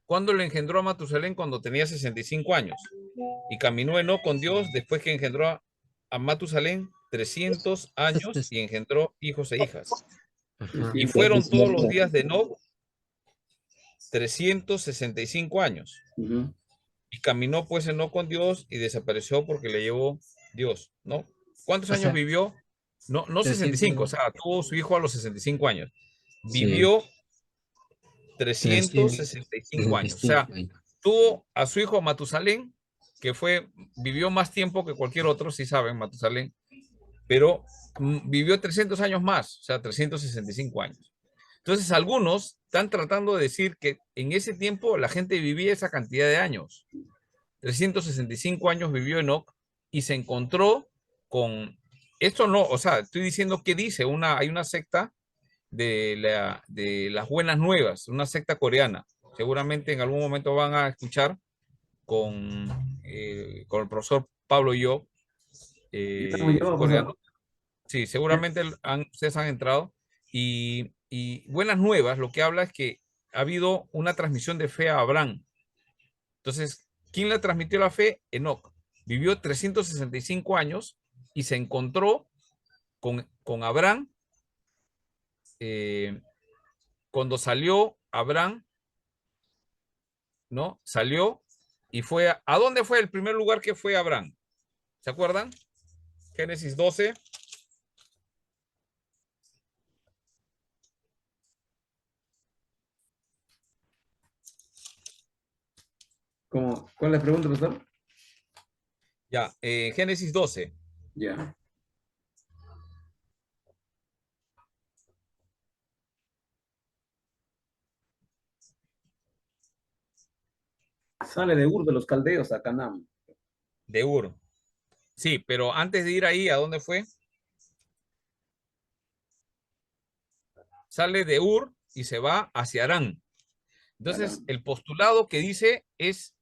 ¿Cuándo le engendró a Matusalén? Cuando tenía 65 años. Y caminó Enoc con Dios después que engendró a Matusalén 300 años y engendró hijos e hijas. ajá. Y fueron todos los días de Enoc 365 años. Ujú. Y caminó pues Enoc con Dios y desapareció porque le llevó Dios, ¿no? ¿Cuántos O años sea, vivió? No, no 65, o 300. sea, tuvo su hijo a los 65 años. Sí, Vivió 365 años. O sea, 365 años. tuvo a su hijo Matusalén, que vivió más tiempo que cualquier otro, si saben, Matusalén, pero vivió 300 años más, o sea, 365 años. Entonces, algunos están tratando de decir que en ese tiempo la gente vivía esa cantidad de años. 365 años vivió Enoc y se encontró con... Esto no, o sea, estoy diciendo que dice, hay una secta de las buenas nuevas, una secta coreana. Seguramente en algún momento van a escuchar con el profesor Pablo y yo, Estamos yo, coreano. pastor. Sí, seguramente ustedes han entrado. Y buenas nuevas, lo que habla es que ha habido una transmisión de fe a Abraham. Entonces, ¿quién le transmitió la fe? Enoc. Vivió 365 años y se encontró con Abraham cuando salió Abraham, ¿no? Salió y fue ¿a dónde fue el primer lugar que fue Abraham? ¿Se acuerdan? Génesis 12. ¿Cuál es la pregunta, pastor? Ya, Génesis 12. Ya. Sale de Ur de los Caldeos a Canaán. De Ur. Sí, pero antes de ir ahí, ¿a dónde fue? Sale de Ur y se va hacia Harán. Entonces, Harán. el postulado que dice es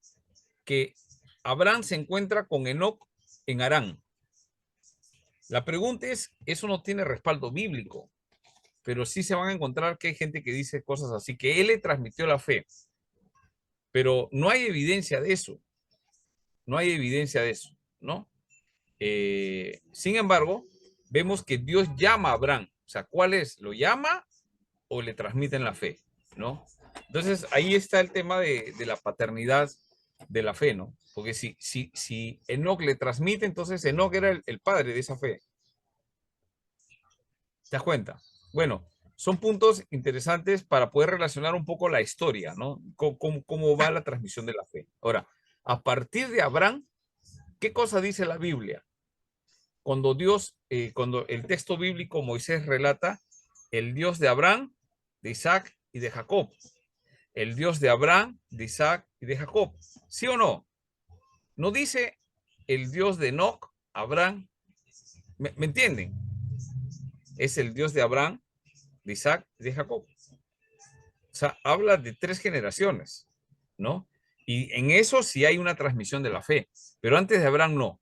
que Abraham se encuentra con Enoc en Harán. La pregunta es, eso no tiene respaldo bíblico, pero sí se van a encontrar que hay gente que dice cosas así, que él le transmitió la fe, pero no hay evidencia de eso. No hay evidencia de eso, ¿no? Sin embargo, vemos que Dios llama a Abraham. O sea, ¿cuál es? ¿Lo llama o le transmiten la fe? ¿No? Entonces, ahí está el tema de la paternidad de la fe, ¿no? Porque si Enoc le transmite, entonces Enoc era el padre de esa fe. ¿Te das cuenta? Bueno, son puntos interesantes para poder relacionar un poco la historia, ¿no? Cómo va la transmisión de la fe. Ahora, a partir de Abraham, ¿qué cosa dice la Biblia? Cuando cuando el texto bíblico Moisés relata el Dios de Abraham, de Isaac y de Jacob. El Dios de Abraham, de Isaac y de Jacob. ¿Sí o no? No dice el Dios de Enoc, Abraham. ¿Me entienden? Es el Dios de Abraham, de Isaac y de Jacob. O sea, habla de 3 generaciones, ¿no? Y en eso sí hay una transmisión de la fe, pero antes de Abraham no.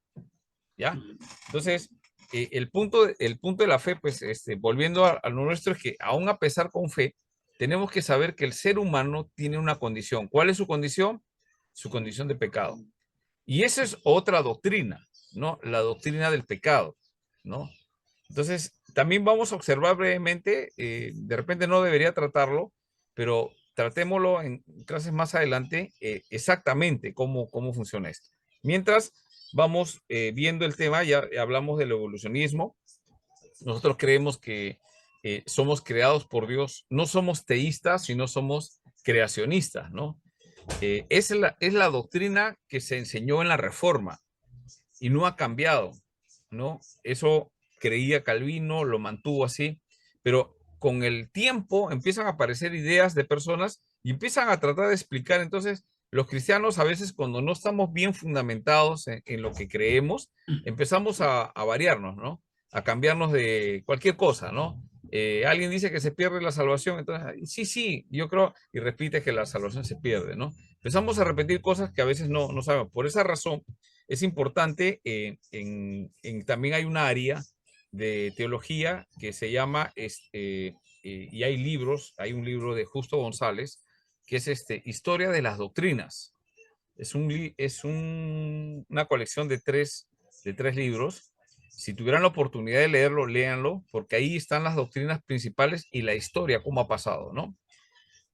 ¿ya? Entonces, el punto de la fe, pues, volviendo a lo nuestro, es que aún a pesar con fe, tenemos que saber que el ser humano tiene una condición. ¿Cuál es su condición? Su condición de pecado. Y esa es otra doctrina, ¿no? La doctrina del pecado, ¿no? Entonces, también vamos a observar brevemente, de repente no debería tratarlo, pero tratémoslo en clases más adelante, exactamente cómo funciona esto. Mientras vamos viendo el tema, ya hablamos del evolucionismo. Nosotros creemos que somos creados por Dios, no somos teístas, sino somos creacionistas, ¿no? Es la doctrina que se enseñó en la Reforma y no ha cambiado, ¿no? Eso creía Calvino, lo mantuvo así, pero con el tiempo empiezan a aparecer ideas de personas y empiezan a tratar de explicar. Entonces, los cristianos a veces cuando no estamos bien fundamentados en lo que creemos, empezamos a variarnos, ¿no? A cambiarnos de cualquier cosa, ¿no? Alguien dice que se pierde la salvación, entonces, sí, yo creo, y repite que la salvación se pierde, ¿no? Empezamos a repetir cosas que a veces no sabemos. Por esa razón, es importante, también hay una área de teología que se llama, y hay libros, hay un libro de Justo González, que es Historia de las Doctrinas. Es una colección de tres libros. Si tuvieran la oportunidad de leerlo, léanlo, porque ahí están las doctrinas principales y la historia, cómo ha pasado, ¿no?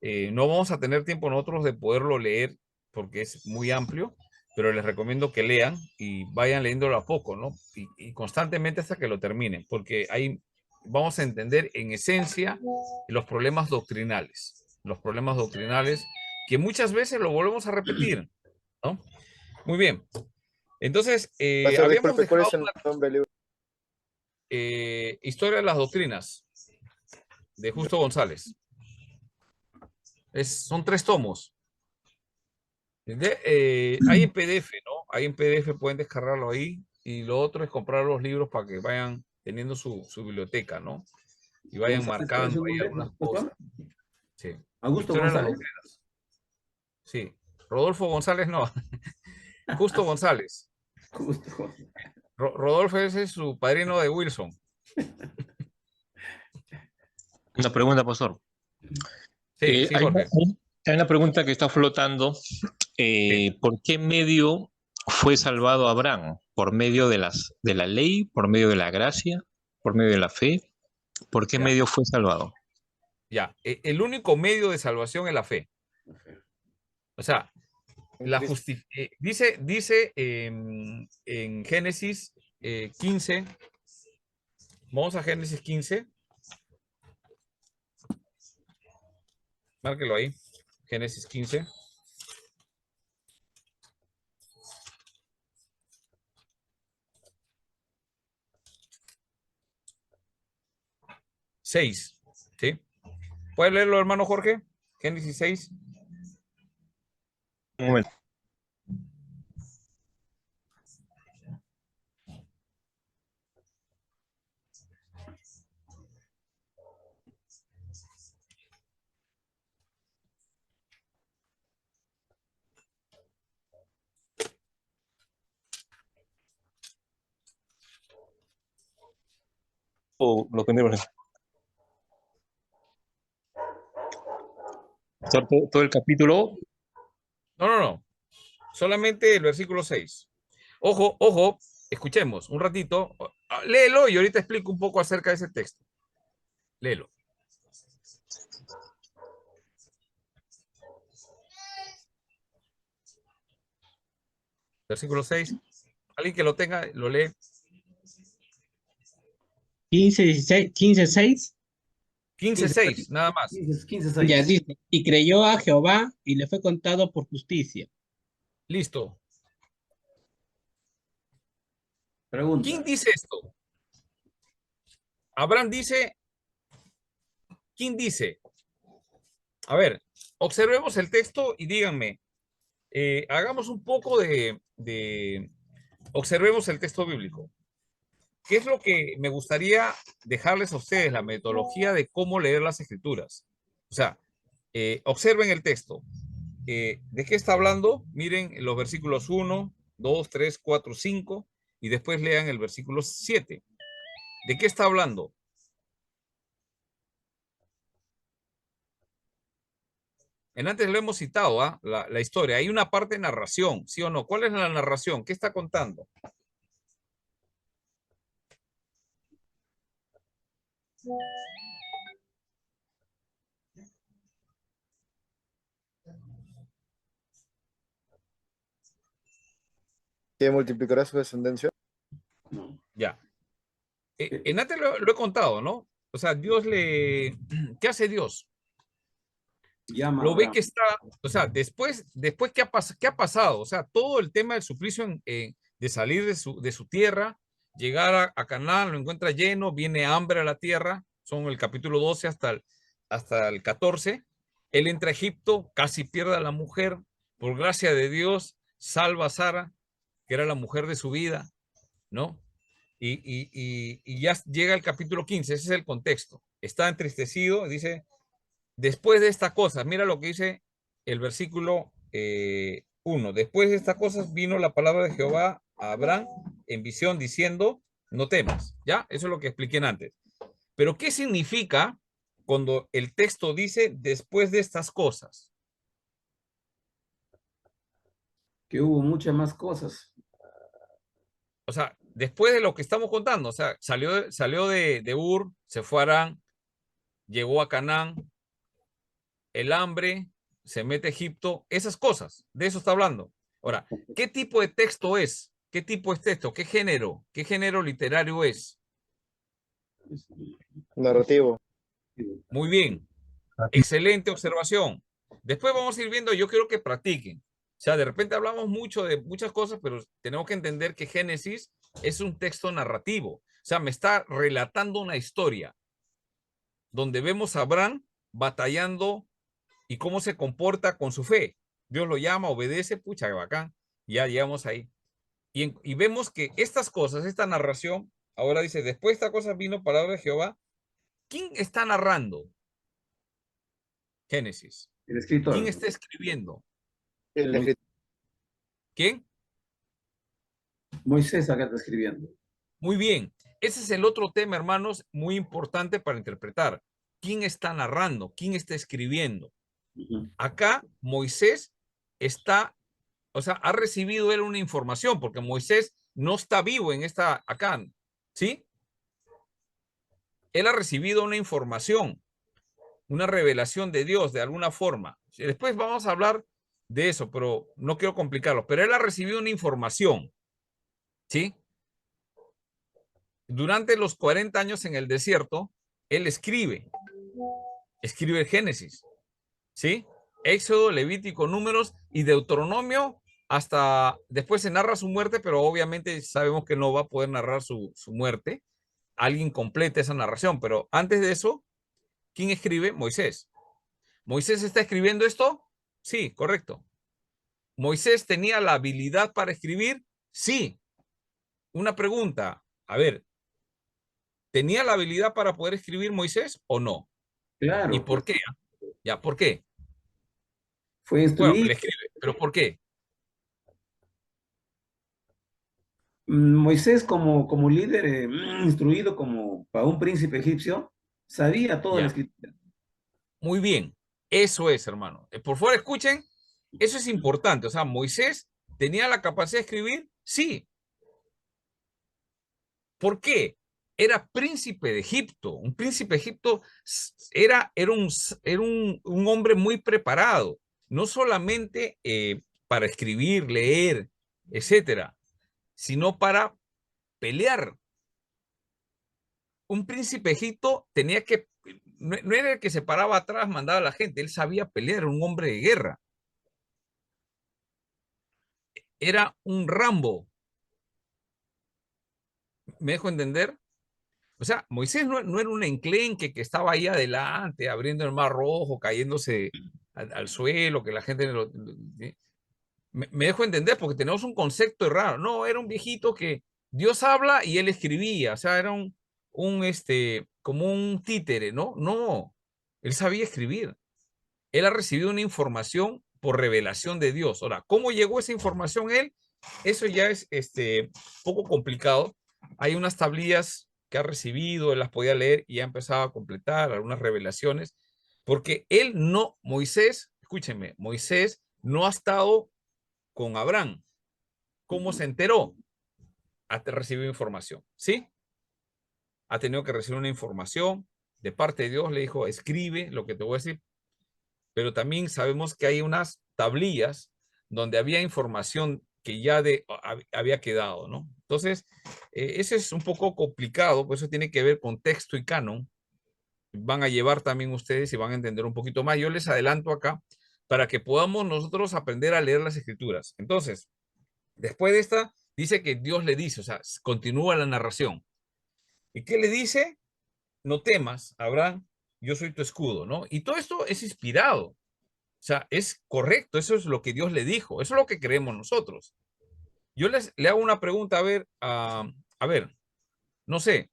No vamos a tener tiempo nosotros de poderlo leer porque es muy amplio, pero les recomiendo que lean y vayan leyéndolo a poco, ¿no? Y constantemente hasta que lo terminen, porque ahí vamos a entender en esencia los problemas doctrinales que muchas veces lo volvemos a repetir, ¿no? Muy bien. Entonces, Pastor, habíamos disculpe, ¿cuál dejado es el nombre del libro? Historia de las Doctrinas de Justo González. Son 3 tomos. Hay en PDF, ¿no? Hay en PDF, pueden descargarlo ahí. Y lo otro es comprar los libros para que vayan teniendo su biblioteca, ¿no? Y vayan González, ¿cuál es marcando su ahí nombre, algunas pastor? cosas. Sí. ¿Augusto Historia de las González? Doctrinas. Sí. Rodolfo González, no. Justo González. Justo. Rodolfo ese es su padrino de Wilson. Una pregunta, pastor. Sí, Jorge. Hay una pregunta que está flotando. Sí. ¿Por qué medio fue salvado Abraham? ¿Por medio de la ley? ¿Por medio de la gracia? ¿Por medio de la fe? ¿Por qué Ya. medio fue salvado? Ya. El único medio de salvación es la fe. O sea, dice en Génesis 15, vamos a Génesis 15, márquelo ahí, Génesis 15. ¿6? ¿Sí? ¿Puedes leerlo, hermano Jorge? Génesis 6. Un momento. O los primeros. Todo el capítulo. No. Solamente el versículo 6. Ojo, escuchemos un ratito. Léelo y ahorita explico un poco acerca de ese texto. Léelo. Versículo 6. Alguien que lo tenga, lo lee. 15:6. 15:6, nada más. 15:6. Ya dice, y creyó a Jehová y le fue contado por justicia. Listo. Pregunta. ¿Quién dice esto? Abraham dice. ¿Quién dice? A ver, observemos el texto y díganme. Hagamos un poco observemos el texto bíblico. ¿Qué es lo que me gustaría dejarles a ustedes? La metodología de cómo leer las escrituras. O sea, observen el texto. ¿De qué está hablando? Miren los versículos 1, 2, 3, 4, 5. y después lean el versículo 7. ¿De qué está hablando? En antes lo hemos citado, ¿ah? La historia. Hay una parte de narración, ¿sí o no? ¿Cuál es la narración? ¿Qué está contando? ¿Que multiplicará su descendencia? No. Ya. En antes lo he contado, ¿no? O sea, Dios le... ¿Qué hace Dios? Llama a Lo ve Abraham. que está, o sea, después ¿qué ha pasado? O sea, todo el tema del suplicio de salir de su tierra, llegar a Canaán, lo encuentra lleno, viene hambre a la tierra, son el capítulo 12 hasta el 14. Él entra a Egipto, casi pierde a la mujer, por gracia de Dios, salva a Sara, que era la mujer de su vida, ¿no? Y ya llega el capítulo 15, ese es el contexto. Está entristecido, dice, después de estas cosas, mira lo que dice el versículo 1. Después de estas cosas vino la palabra de Jehová a Abraham en visión diciendo, no temas, ¿ya? Eso es lo que expliqué antes. Pero ¿qué significa cuando el texto dice después de estas cosas? Que hubo muchas más cosas. O sea, después de lo que estamos contando, o sea, salió de Ur, se fue a Harán, llegó a Canaán, el hambre, se mete a Egipto, esas cosas, de eso está hablando. Ahora, ¿qué tipo de texto es? ¿Qué tipo es texto? ¿Qué género? ¿Qué género literario es? Narrativo. Muy bien, excelente observación. Después vamos a ir viendo, yo quiero que practiquen. O sea, de repente hablamos mucho de muchas cosas, pero tenemos que entender que Génesis es un texto narrativo. O sea, me está relatando una historia donde vemos a Abraham batallando y cómo se comporta con su fe. Dios lo llama, obedece, pucha, bacán. Ya llegamos ahí. Y vemos que estas cosas, esta narración, ahora dice, después de esta cosa vino palabra de Jehová. ¿Quién está narrando? Génesis. El escritor. ¿Quién está escribiendo? El escritor. ¿Quién? Moisés acá está escribiendo. Muy bien. Ese es el otro tema, hermanos, muy importante para interpretar. ¿Quién está narrando? ¿Quién está escribiendo? Acá Moisés está, o sea, ha recibido él una información, porque Moisés no está vivo en esta, acá, ¿sí? Él ha recibido una información, una revelación de Dios de alguna forma. Después vamos a hablar de eso, pero no quiero complicarlo. Pero él ha recibido una información, ¿sí? Durante los 40 años en el desierto, él escribe el Génesis, ¿sí? Éxodo, Levítico, Números y Deuteronomio, hasta después se narra su muerte, pero obviamente sabemos que no va a poder narrar su muerte. Alguien completa esa narración, pero antes de eso, ¿quién escribe? Moisés. ¿Moisés está escribiendo esto? Sí, correcto. ¿Moisés tenía la habilidad para escribir? Sí. Una pregunta, a ver, ¿tenía la habilidad para poder escribir Moisés o no? Claro. ¿Y por qué? Ya, ¿por qué? Fue Bueno, instruido. le escribe, pero ¿por qué? Moisés como líder instruido como para un príncipe egipcio, sabía toda la Ya. escritura. Muy bien, eso es, hermano. Por favor, escuchen, eso es importante. O sea, Moisés tenía la capacidad de escribir, sí. ¿Por qué? Era príncipe de Egipto. Un príncipe de Egipto era un hombre muy preparado, no solamente para escribir, leer, etcétera, sino para pelear. Un príncipe de Egipto tenía que, no era el que se paraba atrás, mandaba a la gente, él sabía pelear, era un hombre de guerra. Era un Rambo. ¿Me dejo entender? O sea, Moisés no era un enclenque que estaba ahí adelante, abriendo el mar rojo, cayéndose al suelo, que la gente me dejo entender porque tenemos un concepto errado. No, era un viejito que Dios habla y él escribía. O sea, era como un títere, ¿no? No, él sabía escribir. Él ha recibido una información por revelación de Dios. Ahora, ¿cómo llegó esa información él? eso ya es poco complicado. Hay unas tablillas que ha recibido, él las podía leer y ha empezado a completar algunas revelaciones, porque él no, Moisés, escúchenme, Moisés no ha estado con Abraham. ¿Cómo se enteró? Ha recibido información, ¿sí? Ha tenido que recibir una información de parte de Dios, le dijo, escribe lo que te voy a decir, pero también sabemos que hay unas tablillas donde había información que ya había quedado, ¿no? Entonces, eso es un poco complicado, pues eso tiene que ver con texto y canon. Van a llevar también ustedes y van a entender un poquito más. Yo les adelanto acá para que podamos nosotros aprender a leer las escrituras. Entonces, después de esta, dice que Dios le dice, o sea, continúa la narración. ¿Y qué le dice? No temas, Abraham, yo soy tu escudo, ¿no? Y todo esto es inspirado. O sea, es correcto, eso es lo que Dios le dijo, eso es lo que creemos nosotros. Yo le hago una pregunta, a ver, no sé,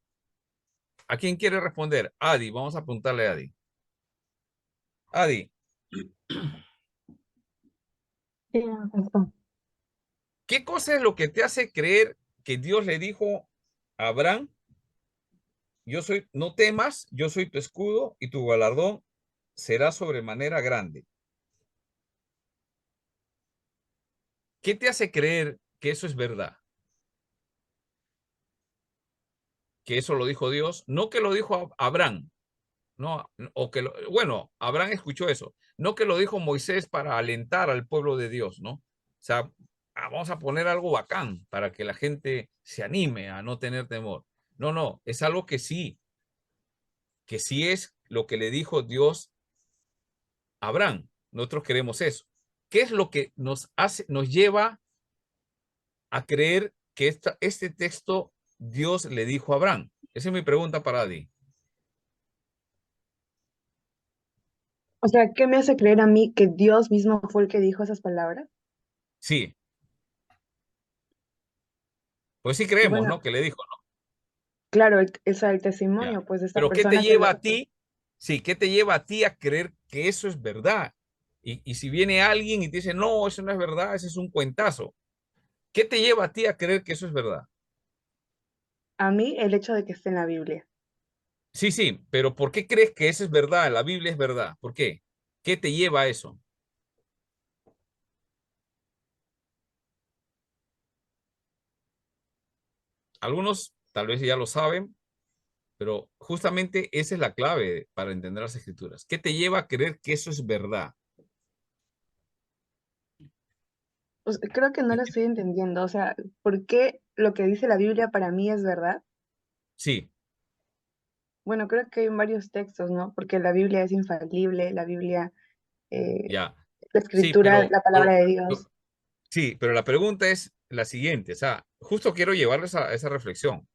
¿a quién quiere responder? Adi, vamos a apuntarle a Adi. Adi, Sí, pastor. ¿qué cosa es lo que te hace creer que Dios le dijo a Abraham, no temas, yo soy tu escudo y tu galardón será sobremanera grande? ¿Qué te hace creer que eso es verdad? Que eso lo dijo Dios, no que lo dijo Abraham, no, o que bueno, Abraham escuchó eso, no que lo dijo Moisés para alentar al pueblo de Dios, ¿no? O sea, vamos a poner algo bacán para que la gente se anime a no tener temor. No, no, es algo que sí es lo que le dijo Dios a Abraham. Nosotros queremos eso. ¿Qué es lo que nos lleva a creer que este texto Dios le dijo a Abraham? Esa es mi pregunta para Adi. O sea, ¿qué me hace creer a mí que Dios mismo fue el que dijo esas palabras? Sí, pues sí creemos, Bueno, ¿no? Que le dijo, ¿no? claro, el Ya. testimonio, pues, de esta Pero ¿qué te persona que lleva lo... a ti? Sí, ¿qué te lleva a ti a creer que eso es verdad? Y si viene alguien y te dice, no, eso no es verdad, ese es un cuentazo. ¿Qué te lleva a ti a creer que eso es verdad? A mí, el hecho de que esté en la Biblia. Sí, sí, pero ¿por qué crees que eso es verdad? La Biblia es verdad. ¿Por qué? ¿Qué te lleva a eso? Algunos tal vez ya lo saben, pero justamente esa es la clave para entender las escrituras. ¿Qué te lleva a creer que eso es verdad? Pues, creo que no lo estoy entendiendo. O sea, ¿por qué lo que dice la Biblia para mí es verdad? Sí, Bueno, creo que hay varios textos, ¿no? Porque la Biblia es infalible, la Biblia, ya. la Sí, escritura, la palabra de Dios. sí, pero la pregunta es la siguiente. O sea, justo quiero llevarles a esa reflexión.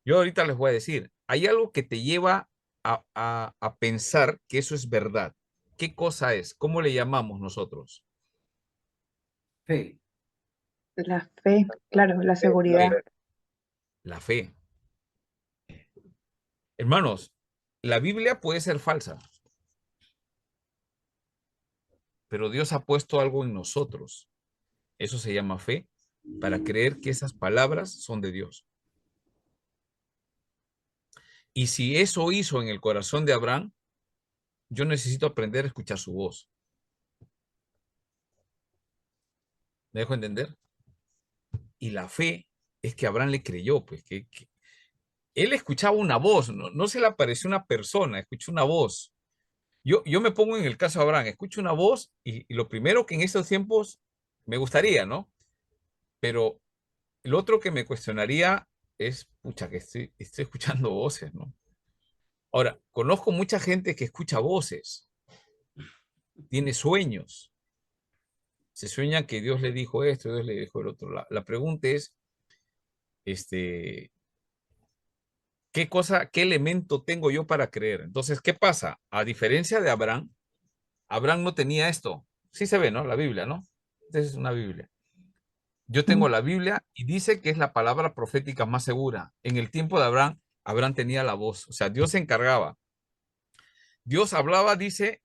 Yo ahorita les voy a decir, hay algo que te lleva a pensar que eso es verdad. ¿Qué cosa es? ¿Cómo le llamamos nosotros? Fe. La fe, claro, la seguridad. La fe. Hermanos, la Biblia puede ser falsa, pero Dios ha puesto algo en nosotros. Eso se llama fe, para creer que esas palabras son de Dios. Y si eso hizo en el corazón de Abraham, yo necesito aprender a escuchar su voz. ¿Me dejo entender? Y la fe es que Abraham le creyó, pues que él escuchaba una voz, no se le apareció una persona, escuchó una voz. Yo me pongo en el caso de Abraham, escucho una voz y lo primero que en estos tiempos me gustaría, ¿no? Pero lo otro que me cuestionaría es, pucha, que estoy escuchando voces, ¿no? Ahora, conozco mucha gente que escucha voces, tiene sueños, se sueña que Dios le dijo esto, Dios le dijo el otro. La pregunta es, este, qué elemento tengo yo para creer? Entonces, ¿qué pasa? A diferencia de Abraham, Abraham no tenía esto. Sí se ve, ¿no? La Biblia, ¿no? Esta es una Biblia. Yo tengo la Biblia y dice que es la palabra profética más segura. En el tiempo de Abraham, Abraham tenía la voz. O sea, Dios se encargaba. Dios hablaba, dice,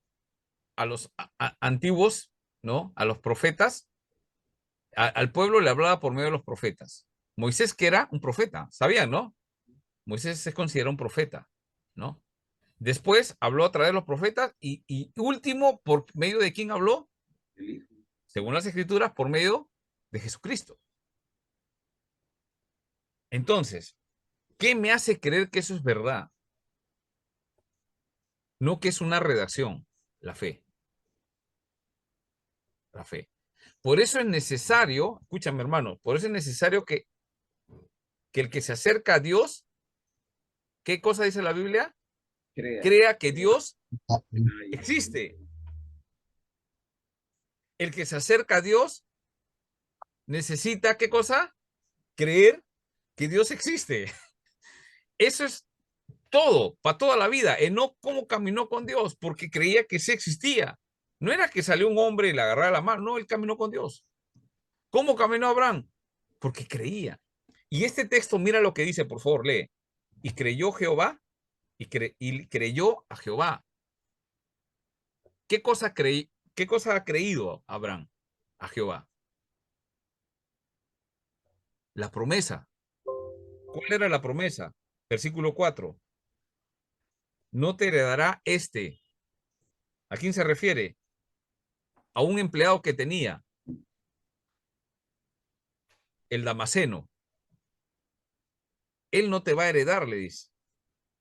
a los antiguos, ¿no? A los profetas, Al pueblo le hablaba por medio de los profetas. Moisés, que era un profeta, ¿sabían, no? Moisés se considera un profeta, ¿no? Después habló a través de los profetas y último, ¿por medio de quién habló? Según las escrituras, por medio de Jesucristo. Entonces, ¿qué me hace creer que eso es verdad? No que es una redacción, la fe. La fe. Por eso es necesario, escúchame hermano, por eso es necesario que el que se acerca a Dios, ¿qué cosa dice la Biblia? Crea que Dios existe. El que se acerca a Dios necesita, ¿qué cosa? Creer que Dios existe. Eso es todo, para toda la vida. Enoc, ¿cómo caminó con Dios? Porque creía que sí existía. No era que salió un hombre y le agarrara la mano, no, él caminó con Dios. ¿Cómo caminó Abraham? Porque creía. Y este texto, mira lo que dice, por favor, lee. Y creyó Jehová, y creyó a Jehová. ¿Qué cosa ha creído Abraham a Jehová? La promesa. ¿Cuál era la promesa? Versículo 4. No te heredará este. ¿A quién se refiere? A un empleado que tenía, el Damaseno. Él no te va a heredar, le dice,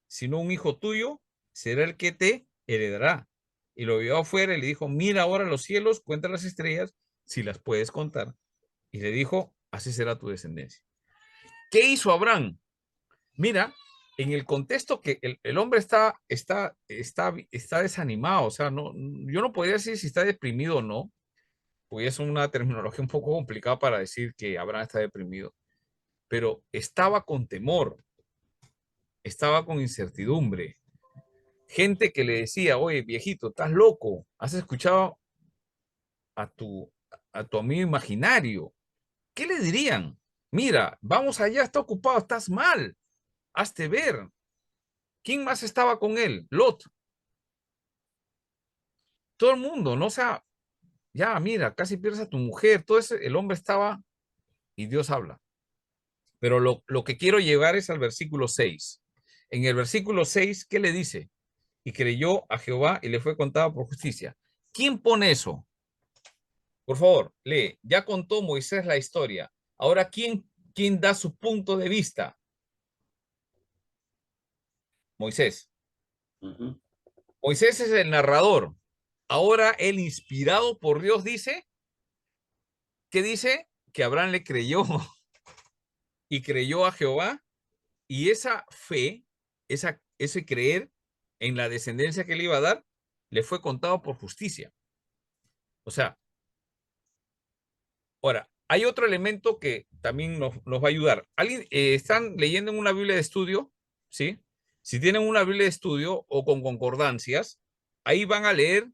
sino un hijo tuyo será el que te heredará. Y lo vio afuera y le dijo, mira ahora los cielos, cuenta las estrellas, si las puedes contar. Y le dijo, así será tu descendencia. ¿Qué hizo Abraham? Mira, en el contexto que el hombre está desanimado, o sea, no, yo no podría decir si está deprimido o no, porque es una terminología un poco complicada para decir que Abraham está deprimido, pero estaba con temor, estaba con incertidumbre. Gente que le decía, oye, viejito, estás loco, has escuchado a tu amigo imaginario. ¿Qué le dirían? Mira, vamos allá, está ocupado, estás mal, hazte ver. ¿Quién más estaba con él? Lot. Todo el mundo, ¿no? O sea, ya, mira, casi pierdes a tu mujer, todo ese, el hombre estaba y Dios habla. Pero lo que quiero llevar es al versículo 6. En el versículo 6, ¿qué le dice? Y creyó a Jehová y le fue contado por justicia. ¿Quién pone eso? Por favor, lee. Ya contó Moisés la historia. Ahora, ¿quién da su punto de vista? Moisés. Moisés es el narrador. Ahora, el inspirado por Dios dice, ¿qué dice? Que Abraham le creyó y creyó a Jehová, y esa fe, ese creer en la descendencia que le iba a dar, le fue contado por justicia. O sea, ahora, hay otro elemento que también nos va a ayudar. ¿Alguien están leyendo en una Biblia de estudio? ¿Sí? Si tienen una Biblia de estudio o con concordancias, ahí van a leer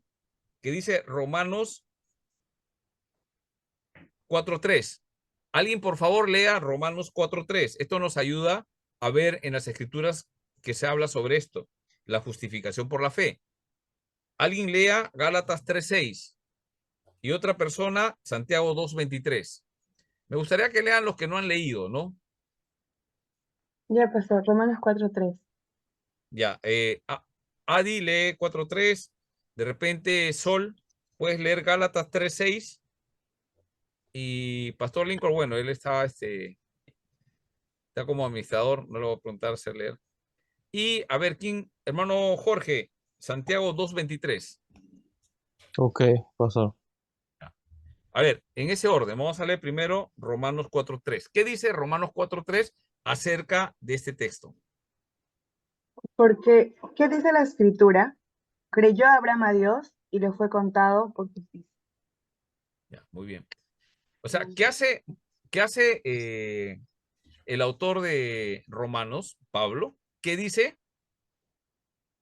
que dice Romanos 4:3. Alguien, por favor, lea Romanos 4:3. Esto nos ayuda a ver en las escrituras que se habla sobre esto, la justificación por la fe. Alguien lea Gálatas 3:6 y otra persona Santiago 2:23. Me gustaría que lean los que no han leído, ¿no? Ya, pastor, Romanos 4:3. Ya, Adi lee 4:3. De repente, Sol, puedes leer Gálatas 3:6. Y Pastor Lincoln, bueno, él está como administrador, no le voy a preguntar hacer leer. Y a ver, ¿quién? Hermano Jorge, Santiago 2:23. Ok, pastor. A ver, en ese orden, vamos a leer primero Romanos 4:3. ¿Qué dice Romanos 4:3 acerca de este texto? Porque, ¿qué dice la escritura? Creyó Abraham a Dios y le fue contado por justicia. Ya, muy bien. O sea, ¿qué hace el autor de Romanos, Pablo? ¿Qué dice?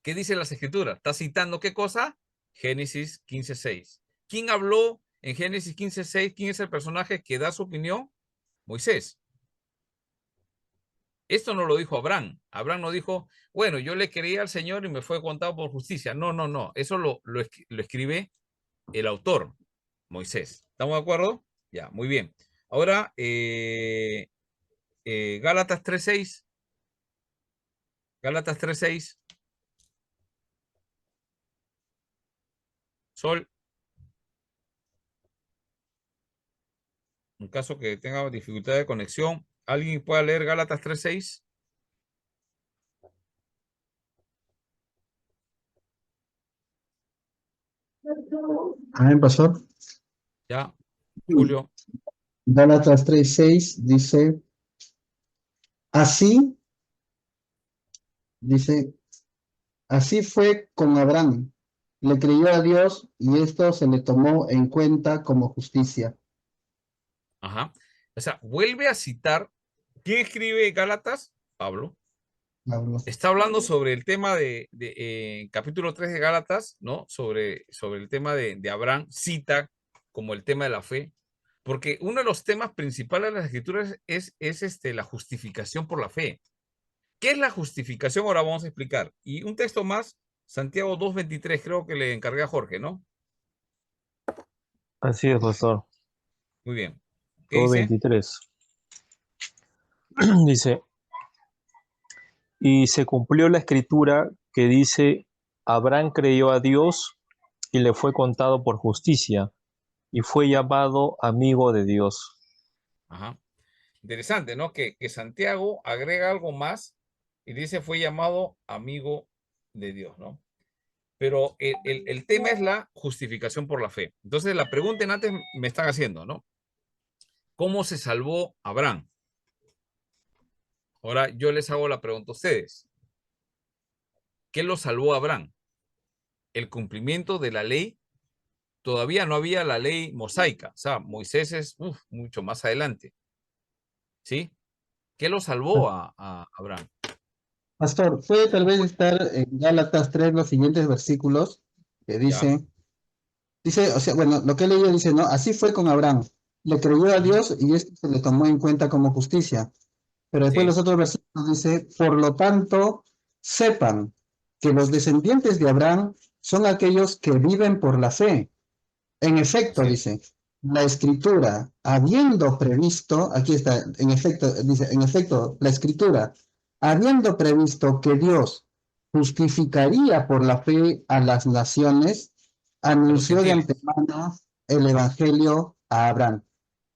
¿Qué dice las escrituras? ¿Está citando qué cosa? Génesis 15:6. ¿Quién habló en Génesis 15:6? ¿Quién es el personaje que da su opinión? Moisés. Esto no lo dijo Abraham. Abraham no dijo, bueno, yo le creí al Señor y me fue contado por justicia. No, no, no. Eso lo escribe el autor, Moisés. ¿Estamos de acuerdo? Ya, muy bien. Ahora, Gálatas 3:6. Gálatas 3:6. Sol. En caso que tenga dificultad de conexión, ¿alguien pueda leer Gálatas 3:6? Amén, pastor. Ya, Julio. Gálatas 3:6 dice, así, dice, así fue con Abraham. Le creyó a Dios y esto se le tomó en cuenta como justicia. Ajá. O sea, vuelve a citar. ¿Quién escribe Gálatas? Pablo. Pablo. Está hablando sobre el tema de capítulo 3 de Gálatas, ¿no? Sobre el tema de Abraham, cita como el tema de la fe, porque uno de los temas principales de las escrituras es la justificación por la fe. ¿Qué es la justificación? Ahora vamos a explicar. Y un texto más, Santiago 2:23, creo que le encargué a Jorge, ¿no? Así es, pastor. Muy bien. ¿Qué dice? 23. Dice, y se cumplió la escritura que dice, Abraham creyó a Dios y le fue contado por justicia y fue llamado amigo de Dios. Ajá. Interesante, ¿no? Que Santiago agrega algo más y dice fue llamado amigo de Dios, ¿no? Pero el tema es la justificación por la fe. Entonces, la pregunta en antes me están haciendo, ¿no? ¿Cómo se salvó Abraham? Ahora yo les hago la pregunta a ustedes. ¿Qué lo salvó a Abraham? ¿El cumplimiento de la ley? Todavía no había la ley mosaica. O sea, Moisés es mucho más adelante. ¿Sí? ¿Qué lo salvó a Abraham? Pastor, puede tal vez estar en Gálatas 3 los siguientes versículos que ¿Ya? dice, o sea, bueno, lo que he leído dice, ¿no? Así fue con Abraham. Le creyó a Dios y esto se le tomó en cuenta como justicia. Pero después Sí. los otros versículos dice, por lo tanto, sepan que los descendientes de Abraham son aquellos que viven por la fe. En efecto, Sí. dice, la escritura, habiendo previsto, aquí está, en efecto, dice, en efecto, la escritura, habiendo previsto que Dios justificaría por la fe a las naciones, A los anunció de gentiles. antemano el evangelio a Abraham,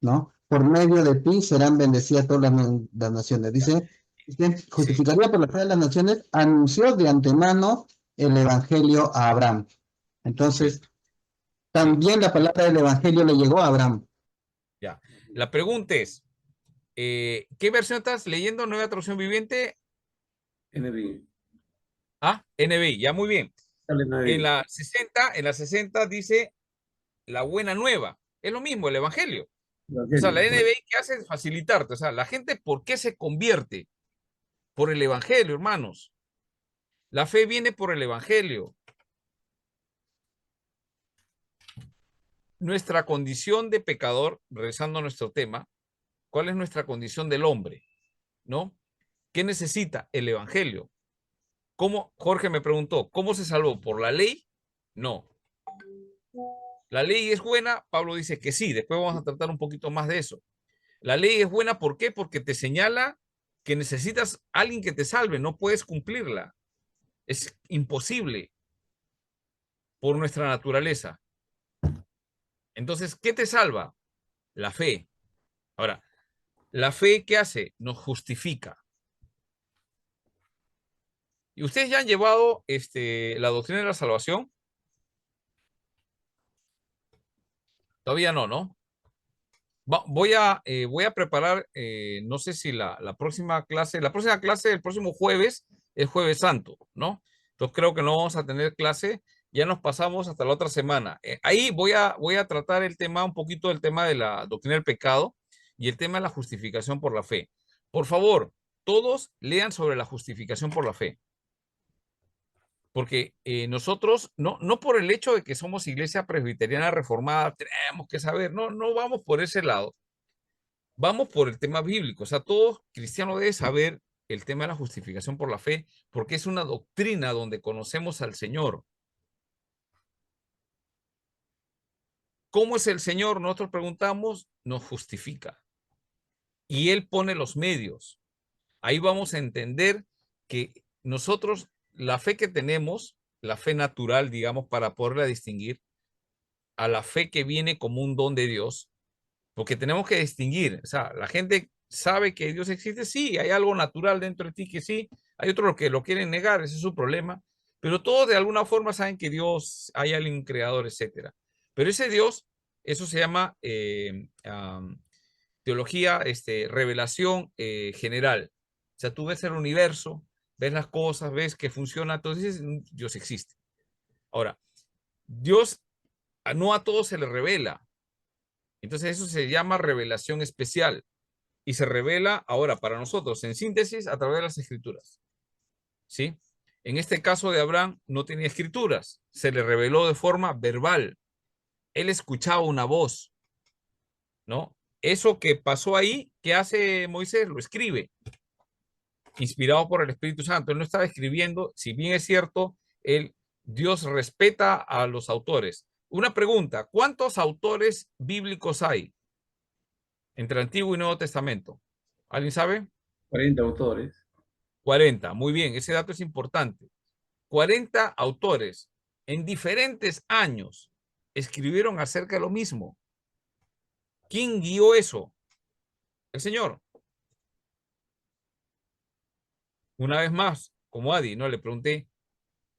¿no? Por medio de ti serán bendecidas todas las naciones. Ya. Dice, Sí. justificaría por la fe de las naciones, anunció de antemano el evangelio a Abraham. Sí. Entonces, Sí. también la palabra del evangelio le llegó a Abraham. Ya. La pregunta es, ¿qué versión estás leyendo? ¿Nueva traducción viviente? NBI. Ah, NBI, ya muy bien. Dale, En NBI. la 60 dice la buena nueva. Es lo mismo, el evangelio. O sea, la Evangelio. NBI que hace es facilitarte. O sea, la gente, ¿por qué se convierte? Por el evangelio, hermanos. La fe viene por el evangelio. Nuestra condición de pecador, regresando a nuestro tema, ¿cuál es nuestra condición del hombre? ¿No? ¿Qué necesita? El evangelio. ¿Cómo? Jorge me preguntó, ¿cómo se salvó? ¿Por la ley? No. ¿La ley es buena? Pablo dice que sí. Después vamos a tratar un poquito más de eso. La ley es buena, ¿por qué? Porque te señala que necesitas a alguien que te salve, no puedes cumplirla. Es imposible por nuestra naturaleza. Entonces, ¿qué te salva? La fe. Ahora, ¿la fe qué hace? Nos justifica. ¿Y ustedes ya han llevado la doctrina de la salvación? Todavía no, ¿no? Voy a preparar, no sé si la próxima clase el próximo jueves es Jueves Santo, ¿no? Entonces creo que no vamos a tener clase, ya nos pasamos hasta la otra semana. Ahí voy a tratar el tema, un poquito del tema de la doctrina del pecado y el tema de la justificación por la fe. Por favor, todos lean sobre la justificación por la fe. Porque nosotros, no por el hecho de que somos iglesia presbiteriana reformada, tenemos que saber, no vamos por ese lado. Vamos por el tema bíblico. O sea, todo cristiano debe saber el tema de la justificación por la fe, porque es una doctrina donde conocemos al Señor. ¿Cómo es el Señor? Nosotros preguntamos, nos justifica. Y Él pone los medios. Ahí vamos a entender que nosotros, la fe que tenemos, la fe natural, digamos, para poderla distinguir, a la fe que viene como un don de Dios, porque tenemos que distinguir, o sea, la gente sabe que Dios existe, sí, hay algo natural dentro de ti que sí, hay otros que lo quieren negar, ese es su problema, pero todos de alguna forma saben que Dios, hay alguien creador, etcétera. Pero ese Dios, eso se llama teología, revelación general. O sea, tú ves el universo, ves las cosas, ves que funciona, entonces Dios existe. Ahora, Dios no a todos se le revela. Entonces eso se llama revelación especial y se revela ahora para nosotros en síntesis a través de las escrituras. ¿Sí? En este caso de Abraham no tenía escrituras, se le reveló de forma verbal. Él escuchaba una voz, ¿no? Eso que pasó ahí, ¿qué hace Moisés? Lo escribe, inspirado por el Espíritu Santo. Él no estaba escribiendo, si bien es cierto, Dios respeta a los autores. Una pregunta, ¿cuántos autores bíblicos hay entre Antiguo y Nuevo Testamento? ¿Alguien sabe? 40 autores. 40, muy bien, ese dato es importante. 40 autores en diferentes años escribieron acerca de lo mismo. ¿Quién guió eso? El Señor. Una vez más, como Adi, ¿no? Le pregunté,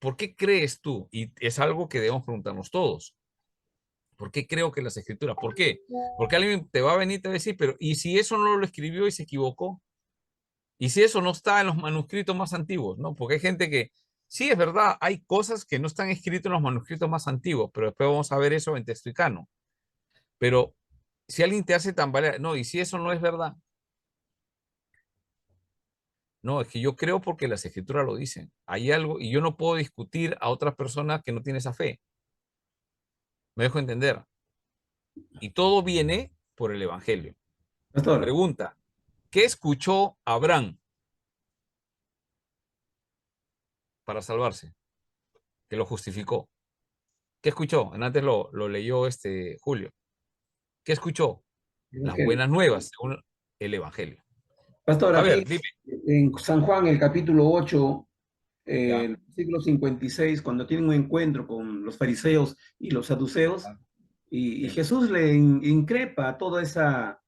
¿por qué crees tú? Y es algo que debemos preguntarnos todos. ¿Por qué creo que las escrituras? ¿Por qué? Porque alguien te va a venir y te va a decir, pero ¿y si eso no lo escribió y se equivocó? ¿Y si eso no está en los manuscritos más antiguos? ¿No? Porque hay gente que, sí, es verdad, hay cosas que no están escritas en los manuscritos más antiguos, pero después vamos a ver eso en Textuicano. Pero si alguien te hace tambalear, no, ¿y si eso no es verdad? No, es que yo creo porque las escrituras lo dicen. Hay algo, y yo no puedo discutir a otras personas que no tienen esa fe. Me dejo entender. Y todo viene por el Evangelio. Pastor, Pregunta, ¿qué escuchó Abraham para salvarse? Que lo justificó. ¿Qué escuchó? Antes lo leyó Julio. ¿Qué escuchó? Las buenas nuevas, según el Evangelio. Pastor, A aquí ver, dime. en San Juan, el capítulo 8, Ya. el versículo 56, cuando tienen un encuentro con los fariseos y los saduceos, y Jesús le increpa a toda a esa,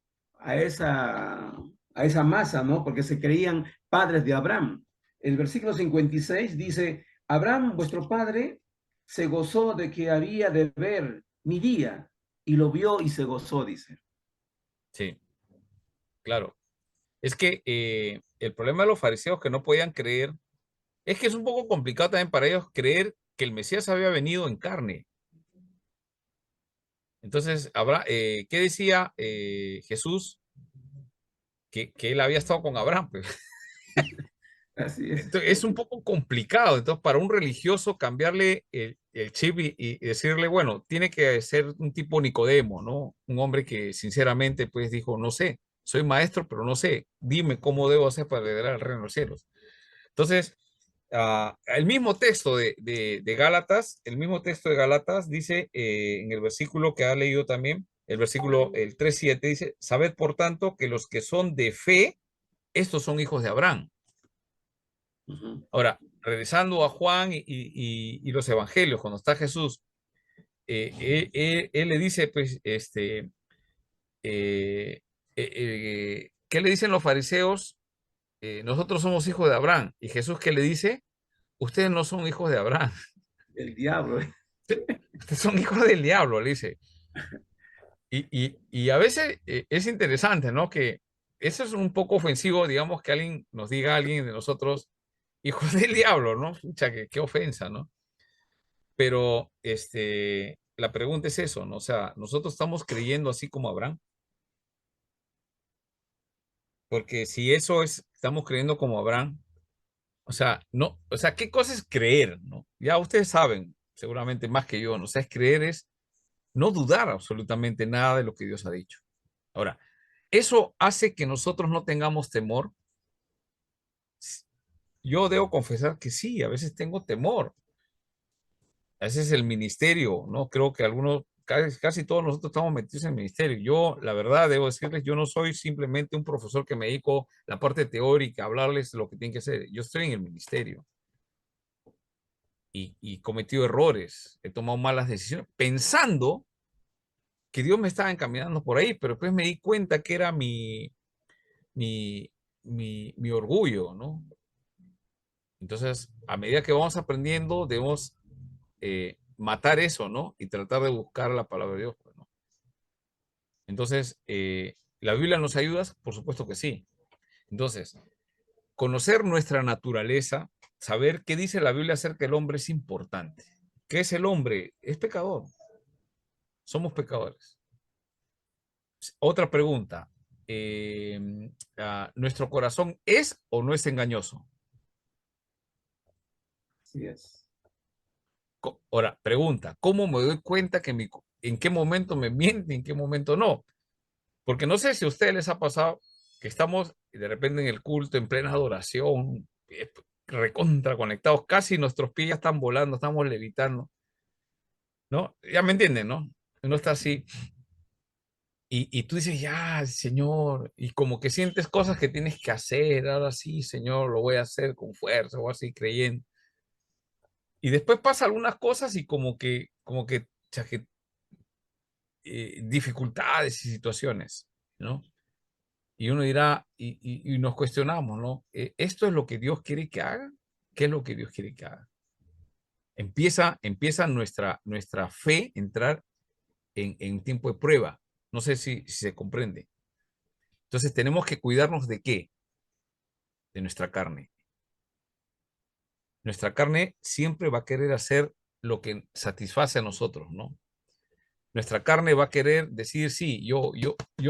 a esa masa, ¿no? Porque se creían padres de Abraham. El versículo 56 dice, Abraham, vuestro padre, se gozó de que había de ver mi día, y lo vio y se gozó, dice. Sí, claro. Es que el problema de los fariseos que no podían creer es que es un poco complicado también para ellos creer que el Mesías había venido en carne. Entonces, ¿qué decía Jesús? Que él había estado con Abraham. Pues. Así es. Entonces, es un poco complicado. Entonces, para un religioso cambiarle el chip y decirle, bueno, tiene que ser un tipo Nicodemo, ¿no? Un hombre que sinceramente pues dijo, no sé, soy maestro, pero no sé, dime cómo debo hacer para heredar el reino de los cielos. Entonces, el mismo texto de Gálatas, el mismo texto de Gálatas dice en el versículo que ha leído también, el versículo el 3:7 dice, sabed por tanto que los que son de fe, estos son hijos de Abraham. Ahora, regresando a Juan y los evangelios, cuando está Jesús, él le dice, pues, ¿qué le dicen los fariseos? Nosotros somos hijos de Abraham. Y Jesús, ¿qué le dice? Ustedes no son hijos de Abraham. El diablo. Ustedes son hijos del diablo, le dice. Y a veces es interesante, ¿no? Que eso es un poco ofensivo, digamos, que alguien nos diga a alguien de nosotros, hijos del diablo, ¿no? Pucha, qué ofensa, ¿no? Pero la pregunta es eso, ¿no? O sea, nosotros estamos creyendo así como Abraham. Porque si eso es, estamos creyendo como Abraham, o sea, no, o sea, ¿qué cosa es creer, no? Ya ustedes saben, seguramente más que yo, ¿no? O sea, es creer es no dudar absolutamente nada de lo que Dios ha dicho. Ahora, ¿eso hace que nosotros no tengamos temor? Yo debo confesar que sí, a veces tengo temor. A veces el ministerio, ¿no? Creo que algunos casi todos nosotros estamos metidos en el ministerio. Yo, la verdad, debo decirles, yo no soy simplemente un profesor que me dedico a la parte teórica, a hablarles lo que tienen que hacer. Yo estoy en el ministerio y cometido errores, he tomado malas decisiones, pensando que Dios me estaba encaminando por ahí, pero después me di cuenta que era mi orgullo, ¿no? Entonces, a medida que vamos aprendiendo, debemos matar eso, ¿no? Y tratar de buscar la palabra de Dios, pues, ¿no? Entonces, ¿la Biblia nos ayuda? Por supuesto que sí. Entonces, conocer nuestra naturaleza, saber qué dice la Biblia acerca del hombre es importante. ¿Qué es el hombre? Es pecador. Somos pecadores. Otra pregunta. ¿Nuestro corazón es o no es engañoso? Así es. Ahora, pregunta, ¿cómo me doy cuenta que en qué momento me miente y en qué momento no? Porque no sé si a ustedes les ha pasado que estamos de repente en el culto, en plena adoración, recontra conectados, casi nuestros pies ya están volando, estamos levitando, ¿no? Ya me entienden, ¿no? Uno está así y tú dices, ya, Señor, y como que sientes cosas que tienes que hacer, ahora sí, Señor, lo voy a hacer con fuerza o así creyendo. Y después pasa algunas cosas y dificultades y situaciones, ¿no? Y uno dirá, y nos cuestionamos, ¿no? ¿Esto es lo que Dios quiere que haga? ¿Qué es lo que Dios quiere que haga? Empieza nuestra fe a entrar en tiempo de prueba. No sé si se comprende. Entonces tenemos que cuidarnos de qué? De nuestra carne. Nuestra carne siempre va a querer hacer lo que satisface a nosotros, ¿no? Nuestra carne va a querer decir, sí, yo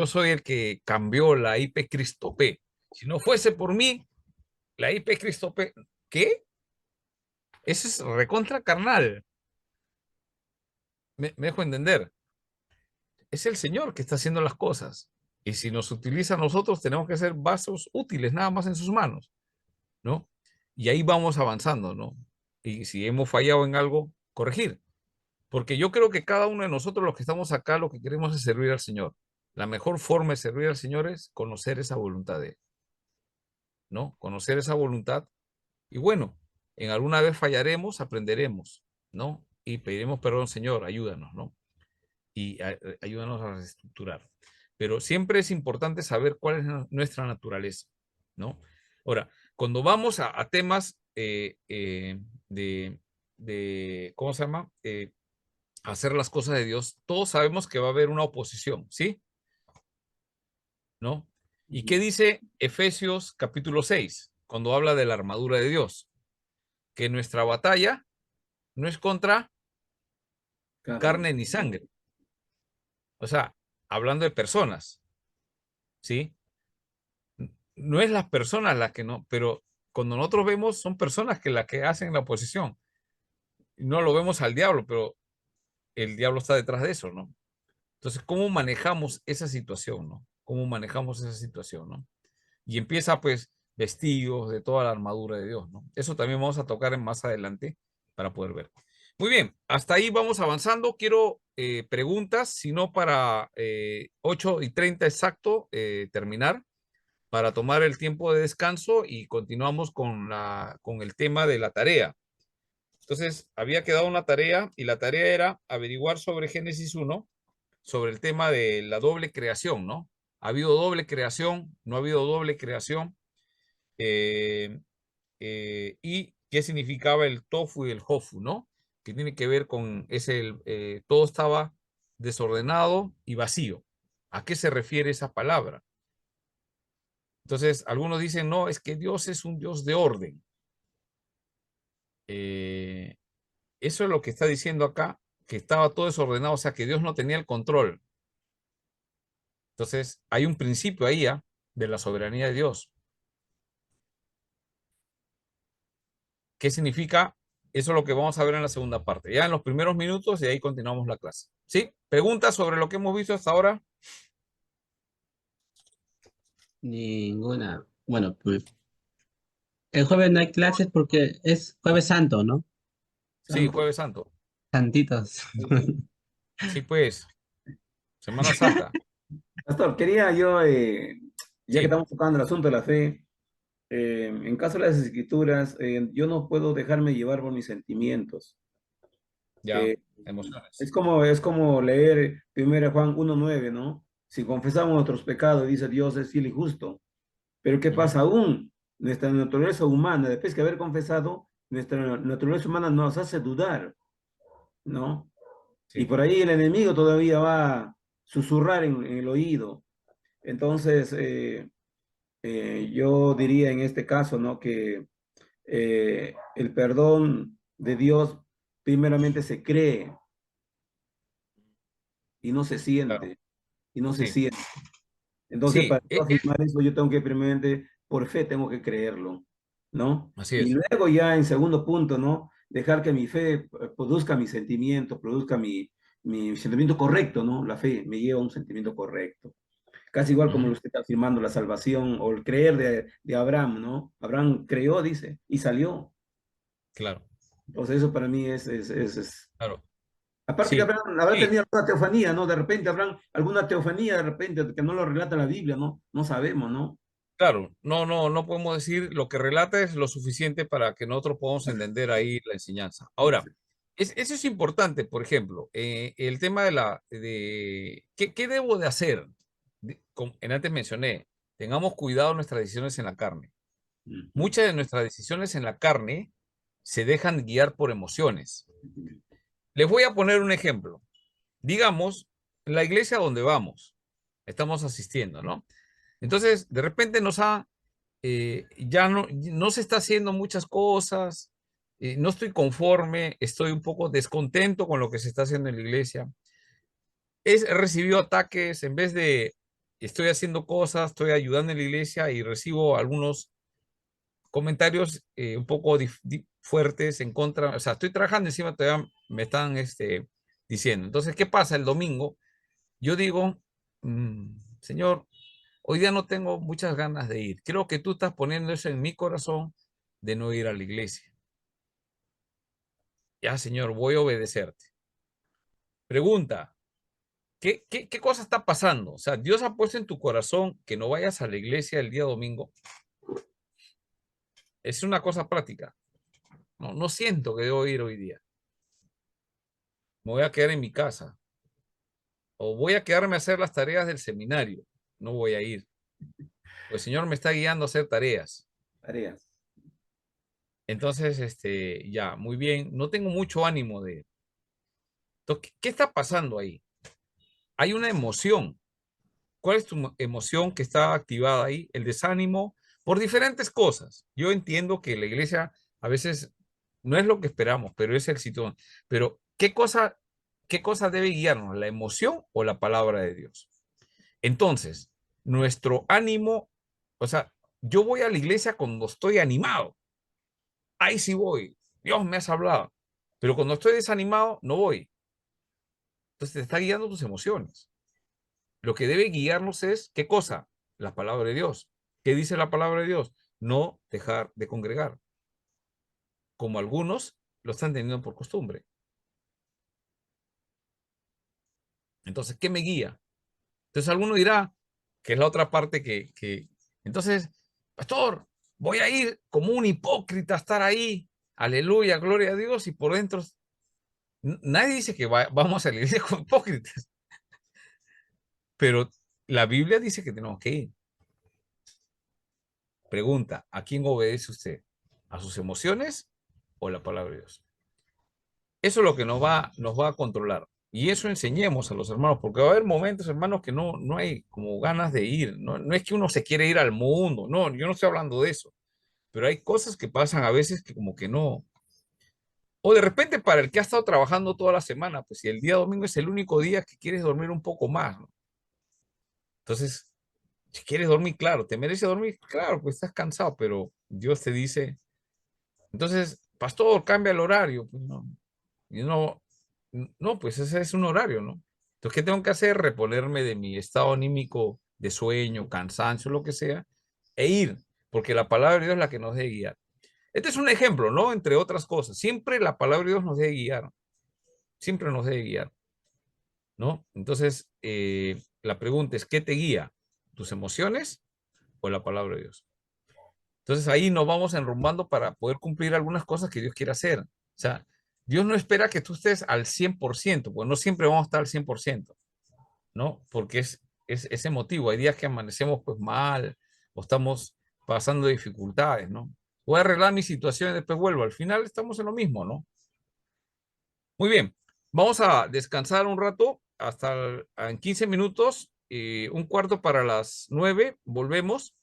soy el que cambió la IP Cristo P. Si no fuese por mí, la IP Cristo P, ¿qué? Eso es recontra carnal. Me dejo entender. Es el Señor que está haciendo las cosas. Y si nos utiliza a nosotros, tenemos que ser vasos útiles, nada más en sus manos, ¿no? Y ahí vamos avanzando, ¿no? Y si hemos fallado en algo, corregir. Porque yo creo que cada uno de nosotros, los que estamos acá, lo que queremos es servir al Señor. La mejor forma de servir al Señor es conocer esa voluntad de Él, ¿no? Conocer esa voluntad. Y bueno, en alguna vez fallaremos, aprenderemos, ¿no? Y pediremos perdón, Señor, ayúdanos, ¿no? Y ayúdanos a reestructurar. Pero siempre es importante saber cuál es nuestra naturaleza, ¿no? Ahora, cuando vamos a temas ¿cómo se llama? Hacer las cosas de Dios, todos sabemos que va a haber una oposición, ¿sí? ¿No? ¿Y qué dice Efesios capítulo 6 cuando habla de la armadura de Dios? Que nuestra batalla no es contra carne ni sangre. O sea, hablando de personas, ¿sí? No es las personas las que no, pero cuando nosotros vemos, son personas que las que hacen la oposición. No lo vemos al diablo, pero el diablo está detrás de eso, ¿no? Entonces, ¿cómo manejamos esa situación, no? ¿Cómo manejamos esa situación, no? Y empieza, pues, vestidos de toda la armadura de Dios, ¿no? Eso también vamos a tocar en más adelante para poder ver. Muy bien, hasta ahí vamos avanzando. Quiero preguntas, si no para 8:30 exacto, terminar, para tomar el tiempo de descanso y continuamos con el tema de la tarea. Entonces, había quedado una tarea y la tarea era averiguar sobre Génesis 1, sobre el tema de la doble creación, ¿no? ¿Ha habido doble creación? ¿No ha habido doble creación? Y qué significaba el tofu y el jofu, ¿no? Que tiene que ver con todo estaba desordenado y vacío. ¿A qué se refiere esa palabra? Entonces, algunos dicen, no, es que Dios es un Dios de orden. Eso es lo que está diciendo acá, que estaba todo desordenado, o sea, que Dios no tenía el control. Entonces, hay un principio ahí, de la soberanía de Dios. ¿Qué significa? Eso es lo que vamos a ver en la segunda parte. Ya en los primeros minutos y ahí continuamos la clase. ¿Sí? ¿Preguntas sobre lo que hemos visto hasta ahora? Ninguna. Bueno, pues el jueves no hay clases porque es Jueves Santo, ¿no? Sí, Son Jueves Santo. santitos. Sí, pues, Semana Santa. Pastor, quería yo, ya que Sí, estamos tocando el asunto de la fe, en caso de las escrituras, yo no puedo dejarme llevar por mis sentimientos. ya, Eh, emociones. es como leer 1 Juan 1:9, ¿no? Si confesamos nuestros pecados, dice Dios es fiel y justo. Pero ¿qué Ujú. pasa aún? Nuestra naturaleza humana, después que haber confesado, nuestra naturaleza humana nos hace dudar, ¿no? Y Sí, por ahí el enemigo todavía va a susurrar en el oído. Entonces, yo diría en este caso, ¿no? Que el perdón de Dios primeramente se cree y no se claro. siente, y no se Sí, siente. Entonces, sí, para yo afirmar eso, yo tengo que primeramente, por fe, tengo que creerlo, ¿no? así Y es. luego ya en segundo punto, ¿no? Dejar que mi fe produzca mi sentimiento, produzca mi sentimiento correcto, ¿no? La fe me lleva a un sentimiento correcto. Casi igual como Ujú. lo usted está afirmando, la salvación o el creer de Abraham, ¿no? Abraham creyó, dice, y salió. Claro, Entonces eso para mí claro. aparte que Sí, habrá sí, tenido alguna teofanía, ¿no? De repente habrán alguna teofanía, de repente, que no lo relata la Biblia, ¿no? No sabemos, ¿no? claro. No, no, no podemos decir lo que relata es lo suficiente para que nosotros podamos entender ahí la enseñanza. Ahora, eso es importante, por ejemplo, el tema de ¿qué debo de hacer? En antes mencioné, tengamos cuidado en nuestras decisiones en la carne. Ujú. Muchas de nuestras decisiones en la carne se dejan guiar por emociones. Les voy a poner un ejemplo. Digamos, la iglesia donde vamos, estamos asistiendo, ¿no? Entonces, de repente ya no se está haciendo muchas cosas, no estoy conforme, estoy un poco descontento con lo que se está haciendo en la iglesia. He recibido ataques en vez de estoy haciendo cosas, estoy ayudando en la iglesia y recibo algunos comentarios un poco fuertes en contra, o sea, estoy trabajando encima, todavía me están diciendo. Entonces, ¿qué pasa el domingo? Yo digo, Señor, hoy día no tengo muchas ganas de ir. Creo que tú estás poniendo eso en mi corazón de no ir a la iglesia. Ya, Señor, voy a obedecerte. Pregunta, ¿qué cosa está pasando? O sea, Dios ha puesto en tu corazón que no vayas a la iglesia el día domingo. Es una cosa práctica. No, no siento que debo ir hoy día. Me voy a quedar en mi casa. O voy a quedarme a hacer las tareas del seminario. No voy a ir. Pues el Señor me está guiando a hacer tareas. Tareas. Entonces, ya, muy bien. No tengo mucho ánimo de... Entonces, ¿qué está pasando ahí? Hay una emoción. ¿Cuál es tu emoción que está activada ahí? El desánimo por diferentes cosas. Yo entiendo que la iglesia a veces no es lo que esperamos, pero es el sitio. Pero qué cosa debe guiarnos? ¿La emoción o la palabra de Dios? Entonces, nuestro ánimo, o sea, yo voy a la iglesia cuando estoy animado. Ahí sí voy. Dios me has hablado. Pero cuando estoy desanimado, no voy. Entonces te está guiando tus emociones. Lo que debe guiarnos es, ¿qué cosa? La palabra de Dios. ¿Qué dice la palabra de Dios? No dejar de congregar, como algunos lo están teniendo por costumbre. Entonces, ¿qué me guía? Entonces, alguno dirá, que es la otra parte entonces, pastor, voy a ir como un hipócrita a estar ahí. Aleluya, gloria a Dios. Y por dentro, nadie dice que vamos a la iglesia como hipócritas, pero la Biblia dice que tenemos que ir. Pregunta, ¿a quién obedece usted? ¿A sus emociones o la palabra de Dios? Eso es lo que nos va a controlar. Y eso enseñemos a los hermanos, porque va a haber momentos, hermanos, que no hay como ganas de ir. No, no es que uno se quiere ir al mundo, no, yo no estoy hablando de eso. Pero hay cosas que pasan a veces que como que no. O de repente para el que ha estado trabajando toda la semana, pues si el día domingo es el único día que quieres dormir un poco más, ¿no? Entonces, si quieres dormir, claro, te merece dormir, claro, pues estás cansado, pero Dios te dice, entonces, pastor, cambia el horario. Pues no, y no, pues ese es un horario, ¿no? Entonces, ¿qué tengo que hacer? Reponerme de mi estado anímico de sueño, cansancio, lo que sea, e ir, porque la palabra de Dios es la que nos debe guiar. Este es un ejemplo, ¿no? Entre otras cosas. Siempre la palabra de Dios nos debe guiar. Siempre nos debe guiar. ¿no? Entonces, la pregunta es, ¿qué te guía? ¿Tus emociones o la palabra de Dios? Entonces ahí nos vamos enrumbando para poder cumplir algunas cosas que Dios quiere hacer. O sea, Dios no espera que tú estés al 100%, pues no siempre vamos a estar al 100%, ¿no? Porque es emotivo. Hay días que amanecemos pues mal o estamos pasando dificultades, ¿no? Voy a arreglar mi situación y después vuelvo. Al final estamos en lo mismo, ¿no? Muy bien. Vamos a descansar un rato en 15 minutos, un cuarto para las 9. Volvemos.